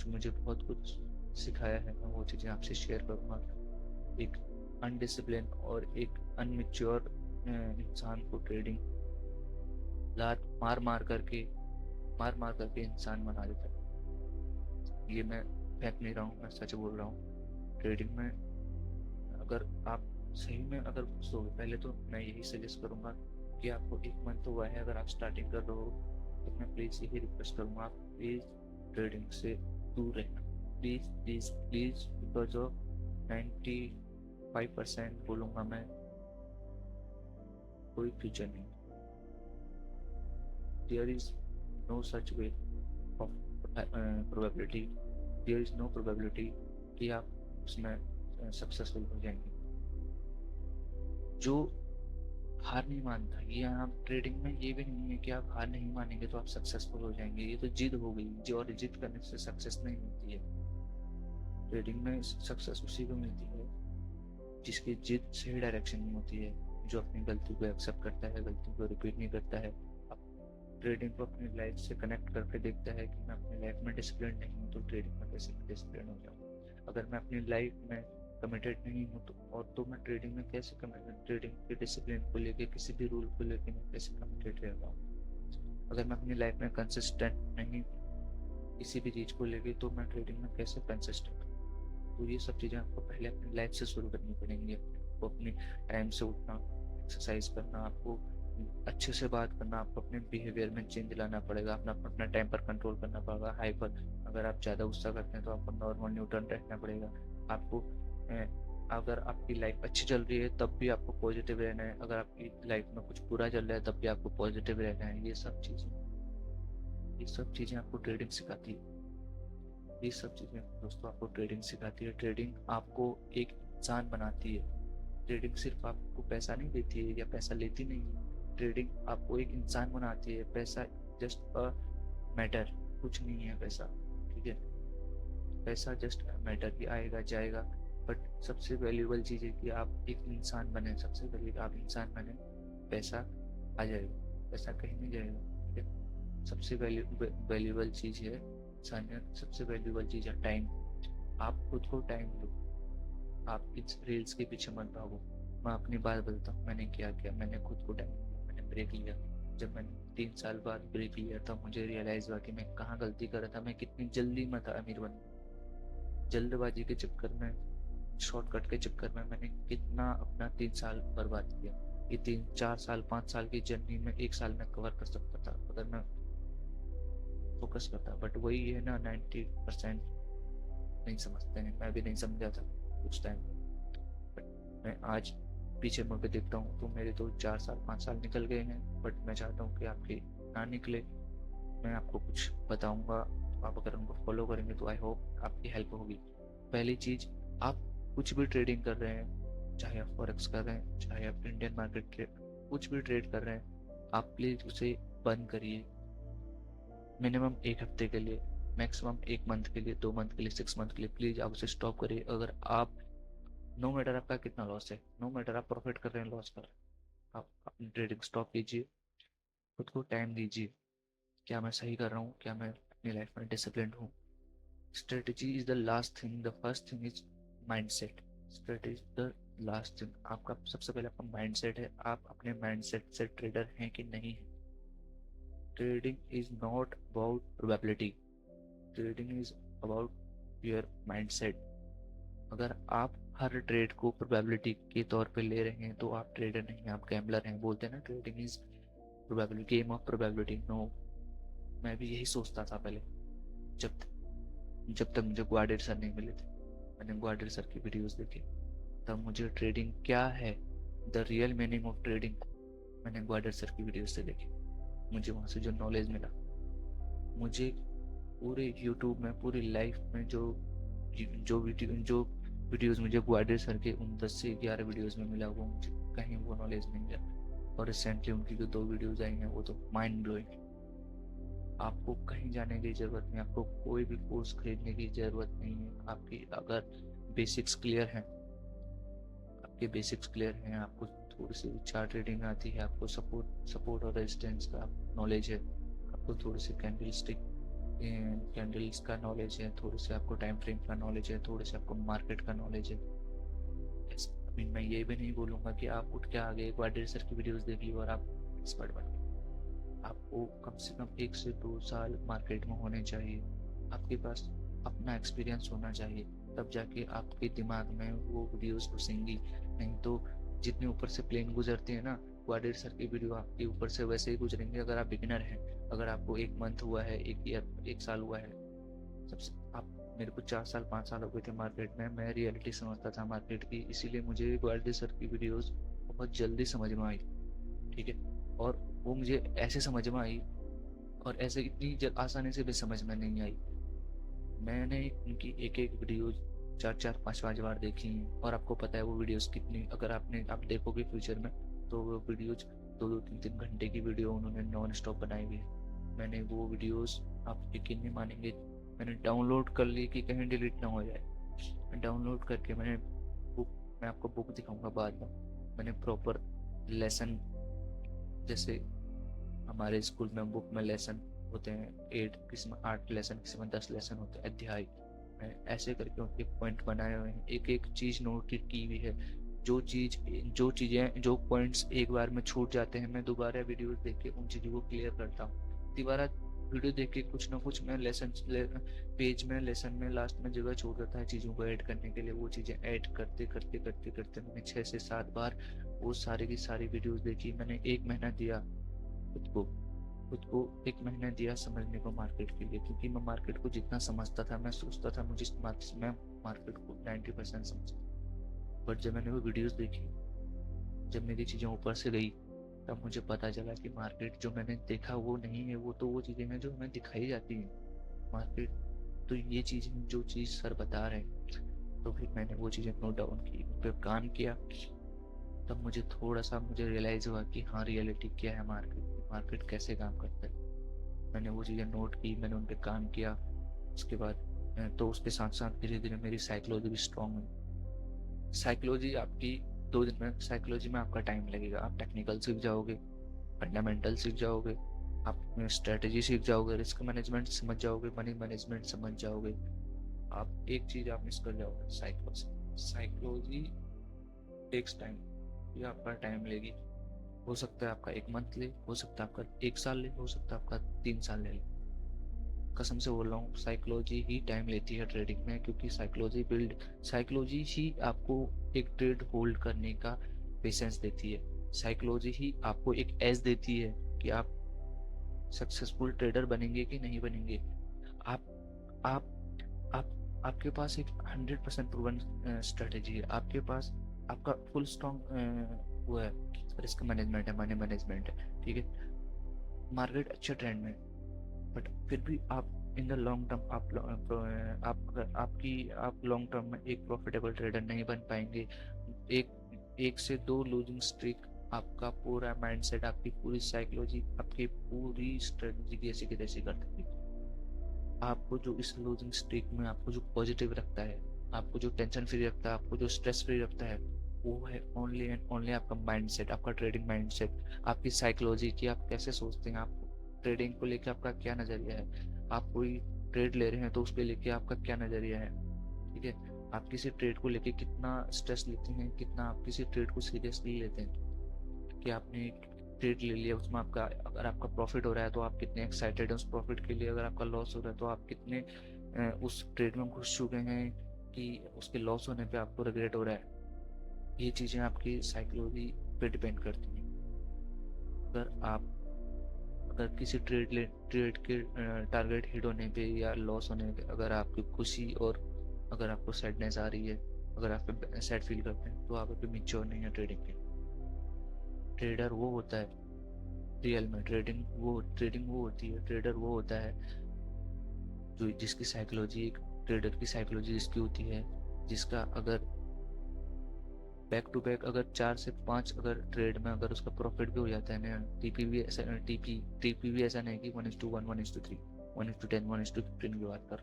मुझे बहुत कुछ सिखाया है, मैं वो चीज़ें आपसे शेयर करूँगा। एक अनडिसिप्लिन और एक अनमेच्योर इंसान को ट्रेडिंग लात मार मार करके इंसान बना देता है। ये मैं फेंक नहीं रहा हूँ, मैं सच बोल रहा हूँ। ट्रेडिंग में अगर आप सही में अगर घुसोगे, पहले तो मैं यही सजेस्ट करूंगा कि आपको 1 मंथ हुआ है, अगर आप स्टार्टिंग कर रहे हो, तो मैं प्लीज़ यही रिक्वेस्ट करूंगा, आप प्लीज़ ट्रेडिंग से दूर रहना। Please please please, because of 95% बोलूँगा मैं, कोई फ्यूचर नहीं। There is no such way of probability, there is no probability कि आप उसमें सक्सेसफुल हो जाएंगे। जो हार नहीं मानता, ये आप ट्रेडिंग में ये भी नहीं है कि आप हार नहीं मानेंगे तो आप सक्सेसफुल हो जाएंगे, ये तो जिद हो गई जो, और जिद करने से सक्सेस नहीं मिलती है। ट्रेडिंग में सक्सेस उसी को मिलती है जिसकी जिद सही डायरेक्शन में होती है, जो अपनी गलती को एक्सेप्ट करता है, गलती को रिपीट नहीं करता है। अब ट्रेडिंग को अपनी लाइफ से कनेक्ट करके देखता है कि मैं अपनी लाइफ में डिसिप्लिन नहीं हूँ, तो ट्रेडिंग में कैसे डिसिप्लिन हो जाऊँ। अगर मैं अपनी लाइफ में कमिटेड नहीं हूँ, तो मैं ट्रेडिंग में कैसे कमिटेड, ट्रेडिंग के डिसिप्लिन को लेके, किसी भी रूल को लेके मैं कैसे कमिटेड रह पाऊँ। अगर मैं अपनी लाइफ में कंसिस्टेंट नहीं हूँ किसी भी चीज़ को लेके, तो मैं ट्रेडिंग में कैसे कंसिस्टेंट। तो ये सब चीज़ें आपको पहले अपनी लाइफ से शुरू करनी पड़ेंगी। आपको अपनी टाइम से उठना, एक्सरसाइज करना, आपको अच्छे से बात करना, आपको अपने बिहेवियर में चेंज लाना पड़ेगा, अपना टाइम पर कंट्रोल करना पड़ेगा। हाइपर, अगर आप ज़्यादा गुस्सा करते हैं तो आपको नॉर्मल न्यूट्रल रहना पड़ेगा। आपको अगर आपकी लाइफ अच्छी चल रही है तब भी आपको पॉजिटिव रहना है, अगर आपकी लाइफ में कुछ बुरा चल रहा है तब भी आपको पॉजिटिव रहना है। ये सब चीज़ें आपको ट्रेडिंग सिखाती है। ये सब चीज़ें दोस्तों आपको ट्रेडिंग सिखाती है। ट्रेडिंग आपको एक इंसान बनाती है। ट्रेडिंग सिर्फ आपको पैसा नहीं देती है या पैसा लेती नहीं है। ट्रेडिंग आपको एक इंसान बनाती है। पैसा जस्ट अ मैटर, कुछ नहीं है पैसा, ठीक है। पैसा जस्ट अ मैटर कि आएगा जाएगा, बट सबसे वैल्यूबल चीज़ है कि आप एक इंसान बने। सबसे पहले आप इंसान बने, पैसा आ जाएगा, पैसा कहीं नहीं जाएगा, ठीक है। सबसे वैल्यूबल चीज़ है इंसानियत। सबसे वैल्यूबल चीज़ है टाइम। आप खुद को टाइम दो। आप इस रील्स के पीछे मत भागो। मैं अपनी बात बताता हूँ, मैंने क्या किया। मैंने खुद को टाइम दिया, मैंने ब्रेक लिया। जब मैंने 3 साल बाद ब्रेक लिया था, मुझे रियलाइज़ हुआ कि मैं कहाँ गलती कर रहा था। मैं कितनी जल्दी में था अमीर बनने। जल्दबाजी के चक्कर में, शॉर्टकट के चक्कर में मैंने कितना अपना 3 साल बर्बाद किया। ये 3 4 साल 5 साल की जर्नी में 1 साल में कवर कर सकता था अगर मैं फोकस करता। बट वही है ना, 90% नहीं समझते हैं। मैं भी नहीं समझा था उस टाइम। बट मैं आज पीछे मुड़ के देखता हूँ तो मेरे तो 4 साल 5 साल निकल गए हैं। बट मैं चाहता हूँ कि आपके ना निकले। मैं आपको कुछ बताऊंगा, आप अगर उनको फॉलो करेंगे तो आई होप आपकी हेल्प होगी। पहली चीज, आप कुछ भी ट्रेडिंग कर रहे हैं, चाहे आप फॉरेक्स कर रहे हैं, चाहे आप इंडियन मार्केट ट्रेड, कुछ भी ट्रेड कर रहे हैं, आप प्लीज उसे बंद करिए। मिनिमम 1 हफ्ते के लिए, मैक्सिमम 1 मंथ के लिए, 2 मंथ के लिए, 6 मंथ के लिए, प्लीज आप उसे स्टॉप करिए। अगर आप, नो मैटर आपका कितना लॉस है, नो मैटर आप प्रॉफिट कर रहे हैं लॉस कर रहे हैं, आप अपनी ट्रेडिंग स्टॉप कीजिए। खुद को टाइम दीजिए। क्या मैं सही कर रहा हूँ? क्या मैं अपनी लाइफ में डिसिप्लिन हूँ? Strategy is the last thing, the first thing is mindset. Strategy the last thing. आपका सबसे पहले आपका माइंडसेट है। आप अपने माइंडसेट से ट्रेडर हैं कि नहीं है? Trading is not about probability, trading is about your mindset. अगर आप हर ट्रेड को प्रोबेबिलिटी के तौर पे ले रहे हैं तो आप ट्रेडर नहीं हैं, आप गैम्बलर हैं। बोलते हैं ना trading is probability, game of probability. No, मैं भी यही सोचता था पहले, जब जब तक मुझे ग्वाडियर सर नहीं मिले थे। मैंने ग्वाडियर सर की वीडियोस देखी, तब मुझे ट्रेडिंग क्या है, the real meaning of trading, मैंने ग्वाडियर सर की वीडियोस से देखी। मुझे वहाँ से जो नॉलेज मिला, मुझे पूरे यूट्यूब में, पूरी लाइफ में जो वीडियोस मुझे ग्वाडियर सर के उन 10 से 11 वीडियोस में मिला, वो मुझे कहीं वो नॉलेज नहीं मिला। और रिसेंटली उनकी जो 2 वीडियोस आई हैं वो तो माइंड ब्लोइंग। आपको कहीं जाने की ज़रूरत नहीं, आपको कोई भी कोर्स खरीदने की ज़रूरत नहीं है। आपकी अगर बेसिक्स क्लियर हैं, आपके बेसिक्स क्लियर हैं, आपको थोड़ी सी चार्ट रीडिंग आती है, आपको सपोर्ट और रेजिस्टेंस का नॉलेज है, आपको थोड़ी सी कैंडल्स का नॉलेज है, थोड़ी सी आपको टाइम फ्रेम का नॉलेज है, थोड़ी सी आपको मार्केट का नॉलेज है। अभी मैं ये भी नहीं बोलूँगा कि आप उठ के आ गए, एक बार डेढ़ सर की वीडियोस देख ली और आप एक्सपर्ट बन गए। आपको कम से कम 1 से 2 साल मार्केट में होने चाहिए। आपके पास अपना एक्सपीरियंस होना चाहिए, तब जाके आपके दिमाग में वो वीडियोस घुसेंगी। नहीं तो जितने ऊपर से प्लेन गुजरते हैं ना, ग्वाडियर सर की वीडियो आपके ऊपर से वैसे ही गुजरेंगे अगर आप बिगिनर हैं। अगर आपको 1 मंथ हुआ है, 1 ईयर 1 साल हुआ है, सबसे आप, मेरे को 4 साल 5 साल हो गए थे मार्केट में, मैं रियलिटी समझता था मार्केट की, इसीलिए मुझे ग्वालियर सर की वीडियोस बहुत जल्दी समझ में आई, ठीक है। और वो मुझे ऐसे समझ में आई, और ऐसे इतनी आसानी से भी समझ में नहीं आई। मैंने उनकी एक एक वीडियो 4 4 5 5 बार देखी हैं। और आपको पता है वो वीडियोस कितनी, अगर आप देखोगे फ्यूचर में, तो वो वीडियोज 2 2 3 3 घंटे की वीडियो उन्होंने नॉन स्टॉप बनाई हुई है। मैंने वो वीडियोस, आप यकीन नहीं मानेंगे, मैंने डाउनलोड कर ली कि कहीं डिलीट ना हो जाए। डाउनलोड करके मैंने बुक, मैं आपको बुक दिखाऊंगा बाद में, मैंने प्रॉपर लेसन, जैसे हमारे स्कूल में बुक में लेसन होते हैं 8, किसी में 8 लेसन, किसी में 10 लेसन होते हैं, अध्याय। मैं ऐसे करके उनके पॉइंट बनाए हुए हैं, एक एक चीज़ नोट की हुई है। जो चीज़ें, जो पॉइंट्स एक बार में छूट जाते हैं, मैं दोबारा वीडियोस देख के उन चीज़ों को क्लियर करता हूँ। दोबारा वीडियो देख के कुछ ना कुछ मैं पेज में, लेसन में लास्ट में जगह छोड़ देता है चीज़ों को ऐड करने के लिए। वो चीज़ें ऐड करते करते करते करते मैंने 6 से 7 बार वो सारी की सारी वीडियोस देखी। मैंने 1 महीना दिया खुद को खुद को 1 महीना दिया समझने को मार्केट के लिए, क्योंकि मैं मार्केट को जितना समझता था, मैं सोचता था मैं मार्केट को 90% समझता। बट जब मैंने वो वीडियोस देखी, जब मेरी चीज़ें ऊपर से गई, तब मुझे पता चला कि मार्केट जो मैंने देखा वो नहीं है, वो तो वो चीज़ें हैं जो हमें दिखाई जाती हैं। मार्केट तो ये चीज़ें जो चीज़ सर बता रहे हैं, तो फिर मैंने वो चीज़ें नोट डाउन की, उन पे काम किया। तब मुझे थोड़ा सा मुझे रियलाइज़ हुआ कि हाँ, रियलिटी क्या है मार्केट की, मार्केट कैसे काम करता है। मैंने वो चीज़ें नोट की, मैंने उन पे काम किया। उसके बाद तो उसके साथ साथ धीरे धीरे मेरी साइकोलॉजी भी स्ट्रांग हुई। साइकोलॉजी आपकी 2 दिन में, साइकोलॉजी में आपका टाइम लगेगा। आप टेक्निकल सीख जाओगे, फंडामेंटल सीख जाओगे, आप स्ट्रेटेजी सीख जाओगे, रिस्क मैनेजमेंट समझ जाओगे, मनी मैनेजमेंट समझ जाओगे। आप एक चीज़ आप मिस कर जाओगे, साइकोलॉजी। साइकोलॉजी टेक्स टाइम, ये आपका टाइम लेगी। हो सकता है आपका 1 मंथ ले, हो सकता है आपका 1 साल ले, हो सकता है आपका 3 साल ले। कसम से बोल रहा हूँ, साइकोलॉजी ही टाइम लेती है ट्रेडिंग में, क्योंकि साइकोलॉजी ही आपको एक ट्रेड होल्ड करने का पेशेंस देती है। साइकोलॉजी ही आपको एक एज देती है कि आप सक्सेसफुल ट्रेडर बनेंगे कि नहीं बनेंगे। आप आप आप आपके पास एक 100% प्रूवन स्ट्रेटेजी है, आपके पास आपका फुल स्ट्रॉन्ग वो है, रिस्क मैनेजमेंट है, मनी मैनेजमेंट है, ठीक है। मार्केट अच्छे ट्रेंड में, बट फिर भी आप इन द लॉन्ग टर्म आप लॉन्ग टर्म में एक प्रॉफिटेबल ट्रेडर नहीं बन पाएंगे। एक एक से दो लूजिंग स्ट्रीक, आपका पूरा माइंडसेट, आपकी पूरी साइकोलॉजी, आपकी पूरी स्ट्रेटजी की ऐसी की तैसी कर देगी। आपको जो इस लूजिंग स्ट्रीक में आपको जो पॉजिटिव रखता है, आपको जो टेंशन फ्री रखता है, आपको जो स्ट्रेस फ्री रखता है, वो है ओनली एंड ओनली आपका माइंडसेट, आपका ट्रेडिंग माइंडसेट, आपकी साइकोलॉजी की आप कैसे सोचते हैं, आप ट्रेडिंग को लेकर आपका क्या नज़रिया है। आप कोई ट्रेड ले रहे हैं तो उसको लेके आपका क्या नज़रिया है, ठीक है। आप किसी ट्रेड को लेके कितना स्ट्रेस लेते हैं, कितना आप किसी ट्रेड को सीरियसली लेते हैं। कि आपने एक ट्रेड ले लिया, उसमें आपका अगर आपका प्रॉफिट हो रहा है तो आप कितने एक्साइटेड हैं उस प्रॉफिट के लिए, अगर आपका लॉस हो रहा है तो आप कितने उस ट्रेड में घुस चुके हैं कि उसके लॉस होने पे आपको रिग्रेट हो रहा है। ये चीज़ें आपकी साइकोलॉजी पे डिपेंड करती हैं। अगर आप अगर किसी ट्रेड के टारगेट हिट होने पे या लॉस होने पे अगर आपकी खुशी और अगर आपको सैडनेस आ रही है, अगर आप सैड फील करते हैं, तो आप अभी मिच्योर नहीं है ट्रेडिंग के। ट्रेडर वो होता है रियल में, ट्रेडिंग वो होती है, ट्रेडर वो होता है जो जिसकी साइकोलॉजी, एक ट्रेडर की साइकोलॉजी जिसकी होती है, जिसका अगर बैक टू बैक अगर 4 से 5 अगर ट्रेड में अगर उसका प्रॉफिट भी हो जाता है ना, टीपी भी ऐसा नहीं कि 1:1, 1:3, 1:10, 1:15 की बात कर।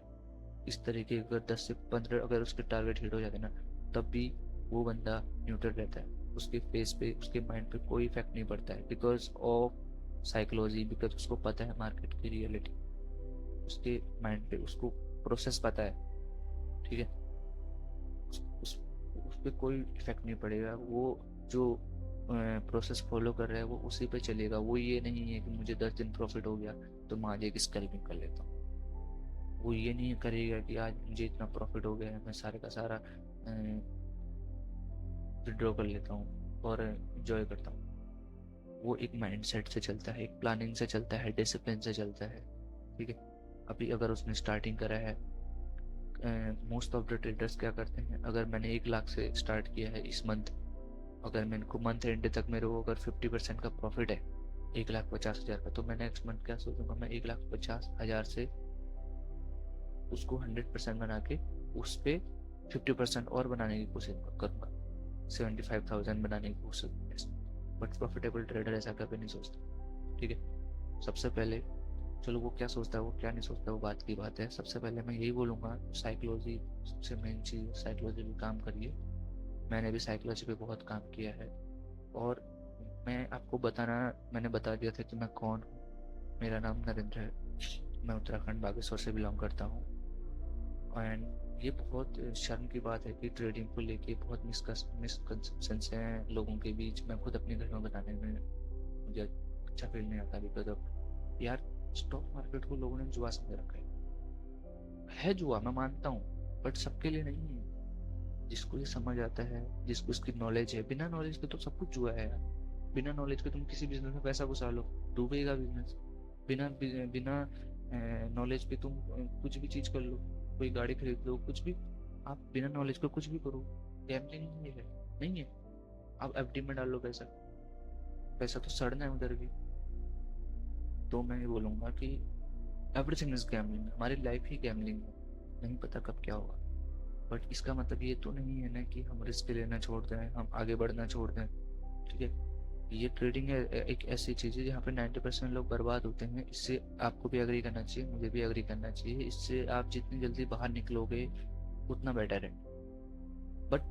इस तरीके अगर 10 से 15 अगर उसके टारगेट हिट हो जाते हैं ना, तब भी वो बंदा न्यूट्रल रहता है, उसके फेस पे उसके माइंड पे कोई इफेक्ट नहीं पड़ता है, बिकॉज ऑफ साइकोलॉजी, बिकॉज उसको पता है मार्केट की रियलिटी, उसके माइंड पे उसको प्रोसेस पता है, ठीक है। उस उस पे कोई इफेक्ट नहीं पड़ेगा। वो जो प्रोसेस फॉलो कर रहा है वो उसी पे चलेगा। वो ये नहीं है कि मुझे 10 दिन प्रॉफिट हो गया तो मैं आज एक स्कैल्पिंग कर लेता हूँ। वो ये नहीं करेगा कि आज मुझे इतना प्रॉफिट हो गया है, मैं सारे का सारा विड्रॉ कर लेता हूँ और इंजॉय करता हूँ। वो एक माइंडसेट से चलता है, एक प्लानिंग से चलता है, डिसिप्लिन से चलता है, ठीक है। अभी अगर उसने स्टार्टिंग करा है, मोस्ट ऑफ द ट्रेडर्स क्या करते हैं, अगर मैंने 1 लाख से स्टार्ट किया है इस मंथ, अगर मेरे को मंथ एंड तक मेरे को अगर 50% का प्रॉफिट है, 1,50,000 का, तो मैं नेक्स्ट मंथ क्या सोचूंगा, मैं 1,50,000 से उसको 100% बना के उस पे 50% और बनाने की कोशिश करूंगा, 75,000 बनाने की कोशिश। बट प्रॉफिटेबल ट्रेडर ऐसा कभी नहीं सोचता, ठीक है। सबसे पहले, चलो वो क्या सोचता है वो क्या नहीं सोचता वो बात की बात है, सबसे पहले मैं यही बोलूँगा, साइकोलॉजी सबसे मेन चीज़, साइकोलॉजी पे काम करिए। मैंने भी साइकोलॉजी पे बहुत काम किया है, और मैं आपको बताना, मैंने बता दिया था कि मैं कौन हूँ। मेरा नाम नरेंद्र है, मैं उत्तराखंड बागेश्वर से बिलोंग करता हूँ। एंड ये बहुत शर्म की बात है कि ट्रेडिंग को लेके बहुत मिसकंसेप्शंस हैं लोगों के बीच। मैं खुद अपने घर में बताने में मुझे अच्छा फील नहीं आता, बिकॉज ऑफ यार, स्टॉक मार्केट को लोगों ने जुआ समझ रखा है जुआ, मैं मानता हूँ, बट सबके लिए नहीं है। जिसको ये समझ आता है, जिसको इसकी नॉलेज है, बिना नॉलेज के तो सब कुछ जुआ है यार। बिना नॉलेज के तुम किसी बिजनेस में पैसा घुसा लो, डूबेगा बिजनेस। बिना बिना नॉलेज के तुम कुछ भी चीज कर लो, कोई गाड़ी खरीद लो, कुछ भी। आप बिना नॉलेज के कुछ भी करो, गैम्बलिंग नहीं है, नहीं है। आप एफडी में डाल लो पैसा, पैसा तो सड़ना है उधर भी। तो मैं ये बोलूंगा कि एवरीथिंग इज गैम्बलिंग, हमारी लाइफ ही गैम्बलिंग है। नहीं पता कब क्या होगा। बट इसका मतलब ये तो नहीं है ना कि हम रिस्क लेना छोड़ दें, हम आगे बढ़ना छोड़ दें। ठीक है, ये ट्रेडिंग एक ऐसी चीज़ है जहाँ पे 90% लोग बर्बाद होते हैं। इससे आपको भी एग्री करना चाहिए, मुझे भी एग्री करना चाहिए। इससे आप जितनी जल्दी बाहर निकलोगे उतना बेटर है। बट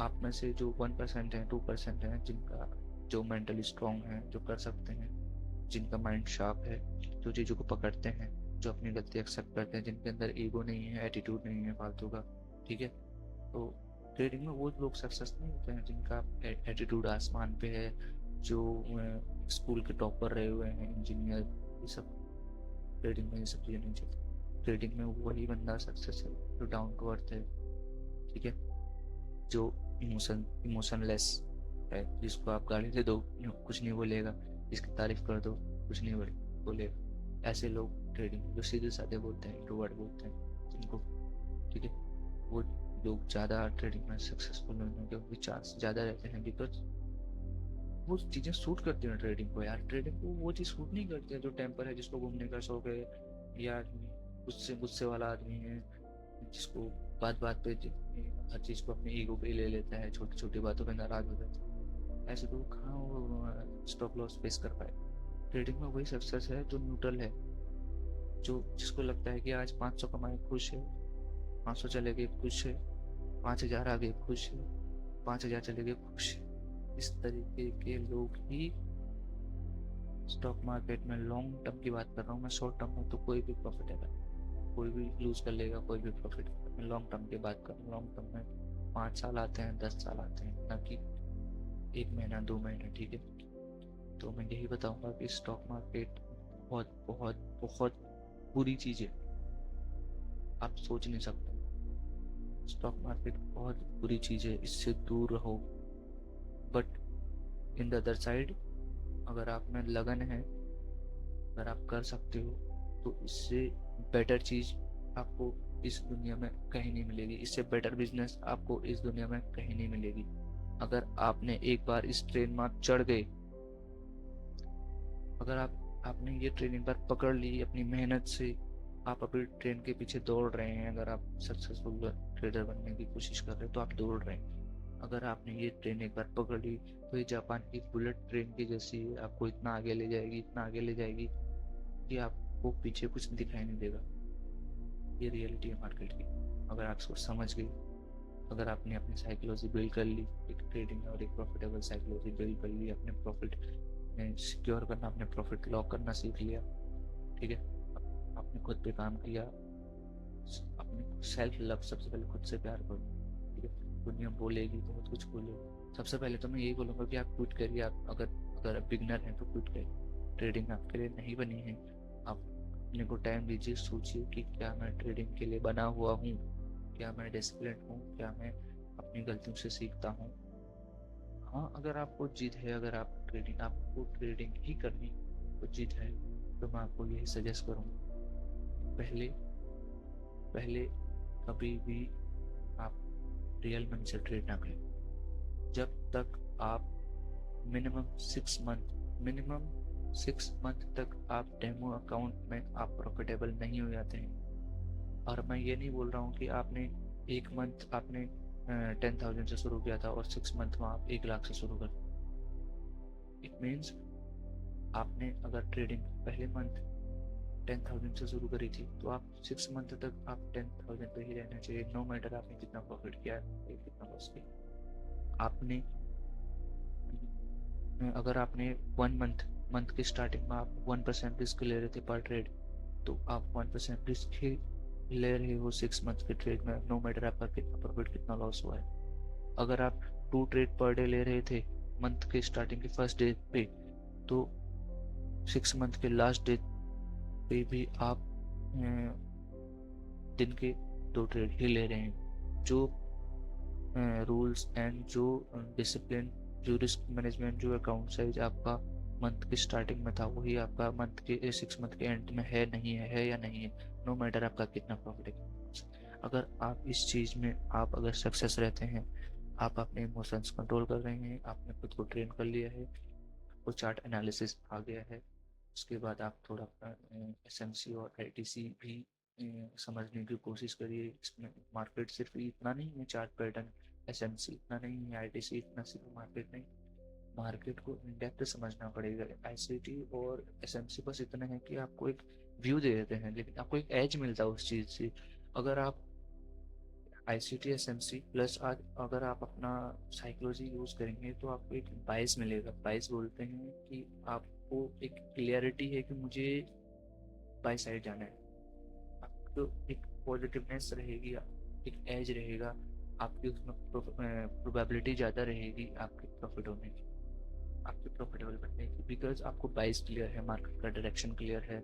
आप में से जो 1% है, 2% है, जिनका जो मेंटली स्ट्रांग है, जो कर सकते हैं, जिनका माइंड शार्प है, जो चीज़ों को पकड़ते हैं, जो अपनी गलती एक्सेप्ट करते हैं, जिनके अंदर ईगो नहीं है, एटीट्यूड नहीं है फालतू का। ठीक है, तो ट्रेडिंग में वो लोग सक्सेस नहीं होते हैं जिनका एटीट्यूड आसमान पे है, जो स्कूल के टॉपर रहे हुए हैं, इंजीनियर, ये सब। ट्रेडिंग में ये सब चीज़ें नहीं चलती। ट्रेडिंग में वही बंदा सक्सेस है जो डाउन टू अर्थ है। ठीक है, जो इमोशनलेस है, जिसको आप गाली दे दो कुछ नहीं बोलेगा, जिसकी तारीफ कर दो कुछ नहीं बोलेगा। ऐसे लोग ट्रेडिंग जो सीधे साधे बोलते हैं, इंट्रोवर्ट बोलते हैं जिनको। ठीक है, वो लोग ज़्यादा ट्रेडिंग में सक्सेसफुल होने के भी चांस ज़्यादा रहते हैं, बिकॉज वो चीज़ें सूट करती हैं ट्रेडिंग को। यार ट्रेडिंग को वो चीज़ सूट नहीं करती है जो टेम्पर है, जिसको घूमने का शौक है, या गुस्से गुस्से वाला आदमी है, जिसको बात बात पे हर चीज़ को अपनी ईगो पे ले लेता है, छोटी छोटी बातों पे नाराज हो जाता है। ऐसे तो कहाँ वो स्टॉप लॉस फेस कर पाए। ट्रेडिंग में वही सक्सेस है जो न्यूट्रल है, जो जिसको लगता है कि आज 500 कमाए खुश है, 500 चले गए खुश है, 5000 आ गए खुश है, 5000 चले गए खुश है। इस तरीके के लोग ही स्टॉक मार्केट में, लॉन्ग टर्म की बात कर रहा हूँ मैं, शॉर्ट टर्म में तो कोई भी प्रॉफिटेबल, कोई भी लूज कर लेगा, कोई भी प्रॉफिट। मैं लॉन्ग टर्म की बात कर रहा हूँ। लॉन्ग टर्म में 5 साल आते हैं, 10 साल आते हैं, ना कि 1 महीना 2 महीने। ठीक है, तो मैं यही बताऊंगा कि स्टॉक मार्केट बहुत बहुत बहुत बुरी चीज़ है, आप सोच नहीं सकते। स्टॉक मार्केट बहुत बुरी चीज़ है, इससे दूर रहो। But in the other side, अगर आप में लगन है, अगर आप कर सकते हो, तो इससे बेटर चीज़ आपको इस दुनिया में कहीं नहीं मिलेगी। इससे बेटर बिजनेस आपको इस दुनिया में कहीं नहीं मिलेगी। अगर आपने एक बार इस ट्रेन में आप चढ़ गए, अगर आपने ये ट्रेन एक बार पकड़ ली अपनी मेहनत से, आप अभी ट्रेन के पीछे दौड़ रहे हैं। अगर आप सक्सेसफुल ट्रेडर बनने की कोशिश कर रहे हैं तो आप दौड़ रहे हैं। अगर आपने ये ट्रेन एक बार पकड़ ली तो ये जापान की बुलेट ट्रेन की जैसी आपको इतना आगे ले जाएगी, इतना आगे ले जाएगी कि आपको पीछे कुछ दिखाई नहीं देगा। ये रियलिटी है मार्केट की। अगर आप इसको समझ गए, अगर आपने अपनी साइकोलॉजी बिल्ड कर ली, एक ट्रेडिंग और एक प्रॉफिटेबल साइकोलॉजी बिल्ड कर ली, अपने प्रॉफिट सिक्योर करना, अपने प्रॉफिट लॉक करना सीख लिया। ठीक है, आपने खुद पे काम किया, अपने सेल्फ लव, सबसे पहले खुद से प्यार करो। ठीक है, दुनिया बोलेगी, बहुत कुछ बोलेगी। सबसे पहले तो मैं यही बोलूँगा कि आप क्विट करिए। आप अगर अगर बिगनर हैं तो क्विट करिए, ट्रेडिंग आपके लिए नहीं बनी है। आप अपने को टाइम दीजिए, सोचिए कि क्या मैं ट्रेडिंग के लिए बना हुआ हूँ, क्या मैं डिसिप्लिन हूँ, क्या मैं अपनी गलतियों से सीखता हूँ। हाँ, अगर आपको जिद है, अगर आपको ट्रेडिंग ही करनी तो जिद है, तो मैं आपको यही सजेस्ट करूँगा, पहले पहले कभी भी आप रियल मनी से ट्रेड ना करें। जब तक आप मिनिमम 6 मंथ तक आप डेमो अकाउंट में आप प्रॉफिटेबल नहीं हो जाते हैं। और मैं ये नहीं बोल रहा हूँ कि आपने 1 मंथ आपने 10,000 से शुरू किया था और 6 मंथ में आप 1 लाख से शुरू कर। इट मीन्स आपने अगर ट्रेडिंग पहले मंथ 10,000 से शुरू करी थी तो आप 6 मंथ तक आप 10,000 पे ही रहना चाहिए, नो मैटर आपने कितना प्रॉफिट किया है, कितना लॉस किया। आपने अगर आपने 1 मंथ के स्टार्टिंग में आप 1% रिस्क ले रहे थे पर ट्रेड, तो आप 1% रिस्क ही ले रहे हो 6 मंथ के ट्रेड में, नो मैटर आपका कितना प्रॉफिट कितना लॉस हुआ है। अगर आप 2 ट्रेड पर डे ले रहे थे मंथ के स्टार्टिंग के फर्स्ट डे पे, तो 6 मंथ के लास्ट डे पे भी आप दिन के 2 ट्रेड ही ले रहे हैं। जो रूल्स एंड जो डिसिप्लिन, जो रिस्क मैनेजमेंट, जो अकाउंट साइज आपका मंथ के स्टार्टिंग में था, वही आपका मंथ के 6 मंथ के एंड में है नहीं है या नहीं है, नो मैटर आपका कितना प्रॉफिट है। अगर आप इस चीज़ में आप अगर सक्सेस रहते हैं, आप अपने इमोशंस कंट्रोल कर रहे हैं, आपने खुद को ट्रेन कर लिया है, आपको चार्ट एनालिसिस आ गया है, उसके बाद आप थोड़ा अपना एसएमसी और आईटीसी भी समझने की कोशिश करिए। इसमें मार्केट सिर्फ इतना नहीं है, चार्ट पैटर्न एसएमसी इतना नहीं है, आईटीसी इतना सिर्फ मार्केट नहीं, मार्केट को इन डेप्थ समझना पड़ेगा। आईसीटी और एसएमसी बस इतना है कि आपको एक व्यू दे देते हैं, लेकिन आपको एक एज मिलता है उस चीज़ से। अगर आप आईसीटी एसएमसी प्लस आज अगर आप अपना साइकोलॉजी यूज़ करेंगे तो आपको एक बाइस मिलेगा। बाइस बोलते हैं कि आपको एक क्लियरिटी है कि मुझे बाई साइड जाना है, आपको एक पॉजिटिवनेस रहेगी, एक एज रहेगा, आपकी उसमें प्रोबेबिलिटी ज़्यादा रहेगी आपके प्रॉफिट होने की, आपके प्रॉफिटेबल बनने की, बिकॉज आपको बाइस क्लियर है, मार्केट का डायरेक्शन क्लियर है,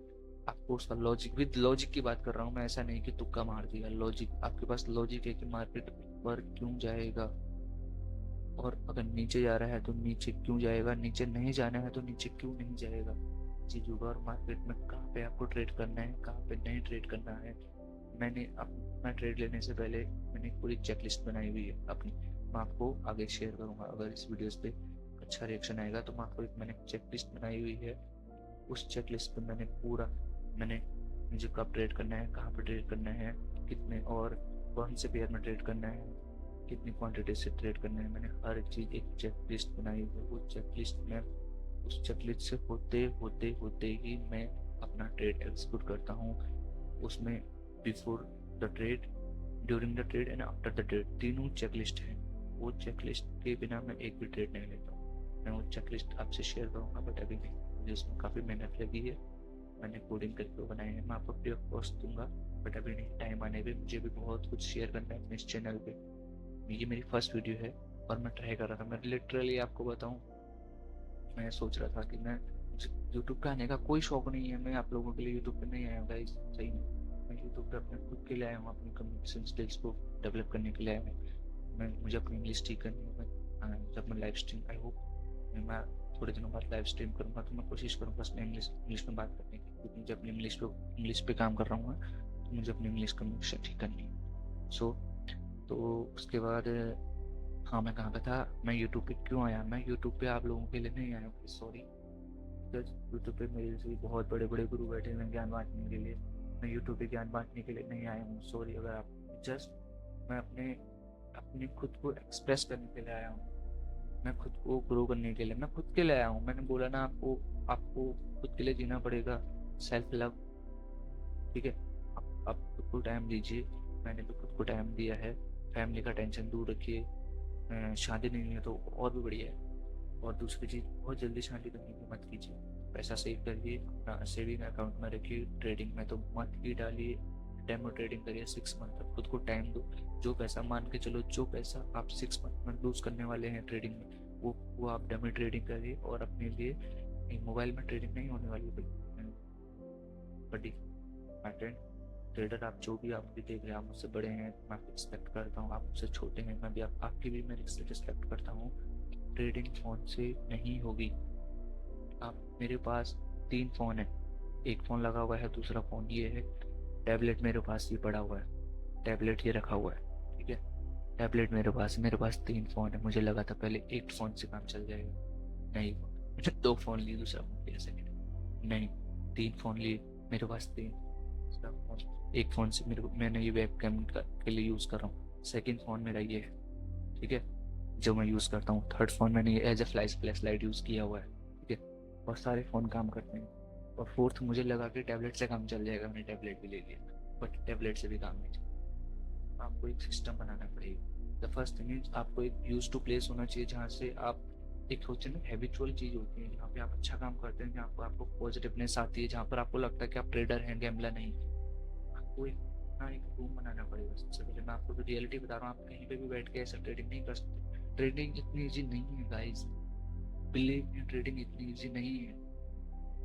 आपको उसका लॉजिक, विद लॉजिक की बात कर रहा हूँ मैं, ऐसा नहीं कि तुक्का मार दिया, लॉजिक, आपके पास लॉजिक है कि मार्केट ऊपर क्यों जाएगा, और अगर नीचे जा रहा है तो नीचे क्यों जाएगा, नीचे नहीं जाना है तो नीचे क्यों नहीं जाएगा, चीज़ होगा। और मार्केट में कहाँ पे आपको ट्रेड करना है, कहाँ पे नहीं ट्रेड करना है। मैंने अपना ट्रेड लेने से पहले मैंने पूरी चेकलिस्ट बनाई हुई है अपनी, मैं आपको आगे शेयर करूँगा। अगर इस वीडियोस पे अच्छा रिएक्शन आएगा तो मैं आपको एक मैंने चेकलिस्ट बनाई हुई है, उस चेकलिस्ट पे मैंने पूरा, मैंने मुझे कब ट्रेड करना है, कहाँ पे ट्रेड करना है, कितने और कौन से पेयर में ट्रेड करना है, कितनी क्वांटिटी से ट्रेड करना है, मैंने हर चीज़ एक चेकलिस्ट बनाई हुई है। वो चेकलिस्ट में, उस चेकलिस्ट से होते होते होते ही मैं अपना ट्रेड एग्जीक्यूट करता हूँ। उसमें before the trade, during the trade and after the trade, तीनों चेकलिस्ट हैं। वो चेकलिस्ट के बिना मैं एक भी ट्रेड नहीं लेता हूँ। मैं वो चेकलिस्ट आपसे शेयर करूँगा, बट अभी नहीं, मुझे उसमें काफ़ी मेहनत लगी है, मैंने कोडिंग करके वो बनाए हैं, मैं आपको फ्री ऑफ कॉस्ट दूंगा, बट अभी नहीं, टाइम आने पे मुझे भी बहुत कुछ शेयर करना है अपने इस चैनल पे। ये मेरी फर्स्ट वीडियो है और मैं ट्राई कर रहा था, मैं लिटरली आपको बताऊँ, मैं सोच रहा था कि मैं, यूट्यूब पे आने का कोई शौक नहीं है, मैं आप लोगों के लिए यूट्यूब पे नहीं आया हूँ गाइस, सही में। मैं यूट्यूब पे अपने खुद के लिए आया हूँ, अपनी कम्युनिकेशन स्किल्स को डेवलप करने के लिए आया हूँ। मुझे अपनी इंग्लिश ठीक करनी है। जब मैं लाइव स्ट्रीम, आई होप मैं थोड़े दिनों बाद लाइव स्ट्रीम करूँगा तो मैं कोशिश करूँगा उसमें इंग्लिश में बात करने की, क्योंकि मुझे अपनी इंग्लिश पे काम कर रहा हूँ मैं, तो मुझे अपनी इंग्लिश कम्युनिकेशन ठीक करनी है। सो तो उसके बाद, हाँ मैं कहाँ पे था, मैं यूट्यूब पे क्यों आया, मैं यूट्यूब पे आप लोगों के लिए नहीं आया हूँ, सॉरी। यूट्यूब पे मेरे से बहुत बड़े बड़े गुरु बैठे हुए हैं ज्ञान बांटने के लिए, मैं यूट्यूब पे ज्ञान बांटने के लिए नहीं आया हूँ, सॉरी। अगर आप जस्ट, मैं अपने अपने खुद को एक्सप्रेस करने के लिए आया हूँ, मैं खुद को ग्रो करने के लिए, मैं खुद के लिए आया हूँ। मैंने बोला ना आपको, आपको खुद के लिए जीना पड़ेगा, सेल्फ लव, ठीक है। आप खुद को टाइम दीजिए, मैंने भी खुद को टाइम दिया है। फैमिली का टेंशन दूर रखिए, शादी नहीं है तो और भी बढ़िया है। और दूसरी चीज़, बहुत जल्दी शादी करने की मत कीजिए, पैसा सेव करिए, अपना सेविंग अकाउंट में रखिए, ट्रेडिंग में तो मत ही डालिए, डेमो ट्रेडिंग करिए 6 मंथ तक, खुद को टाइम दो। जो पैसा, मान के चलो, जो पैसा आप 6 मंथ में लूज करने वाले हैं ट्रेडिंग में, वो आप डेमो ट्रेडिंग करिए, और अपने लिए मोबाइल में ट्रेडिंग नहीं होने वाली बड़ी फ्रेंड ट्रेडर, आप जो भी आप भी देख रहे हैं, आप मुझसे बड़े हैं, मैं आपको रिस्पेक्ट करता हूँ, आप मुझसे छोटे हैं, मैं भी आपकी भी मैं रिस्पेक्ट करता हूँ। ट्रेडिंग फ़ोन से नहीं होगी। आप, मेरे पास 3 फ़ोन है, एक फ़ोन लगा हुआ है, दूसरा फ़ोन ये है, टैबलेट मेरे पास ये पड़ा हुआ है, टैबलेट ये रखा हुआ है, ठीक है। टैबलेट मेरे पास 3 फ़ोन है। मुझे लगा था पहले एक फ़ोन से काम चल जाएगा, नहीं, मैंने 2 फ़ोन लिए, दूसरा फ़ोन लिया सेकेंड, नहीं, 3 फ़ोन लिए, मेरे पास 3, दूसरा फ़ोन, एक फ़ोन से मैंने ये वेब कैम के लिए यूज़ कर रहा हूँ, सेकेंड फ़ोन मेरा ये है, ठीक है, जो मैं यूज़ करता हूँ। थर्ड फ़ोन मैंने ये as a flash light use किया हुआ है, ठीक है। और सारे फ़ोन काम करते हैं। और फोर्थ मुझे लगा कि टैबलेट से काम चल जाएगा, मैंने टैबलेट भी ले लिया, बट टैबलेट से भी काम नहीं चला। आपको एक सिस्टम बनाना पड़ेगा। द फर्स्ट थिंग इज, आपको एक यूज टू प्लेस होना चाहिए, जहाँ से आप, एक होती है ना हैबिचुअल चीज़ होती है, जहाँ पे आप अच्छा काम करते हैं, जहाँ पर आपको पॉजिटिवनेस आती है, जहाँ पर आपको लगता है कि आप ट्रेडर हैं, गैम्बलर नहीं। आपको एक अपना एक रूम बनाना पड़ेगा। सबसे पहले मैं आपको रियलिटी बता रहा हूँ, आप कहीं पे भी बैठ के ऐसा ट्रेडिंग नहीं कर सकते। ट्रेडिंग इतनी ईजी नहीं है गाइस, बिलीव मी, ट्रेडिंग इतनी ईजी नहीं है।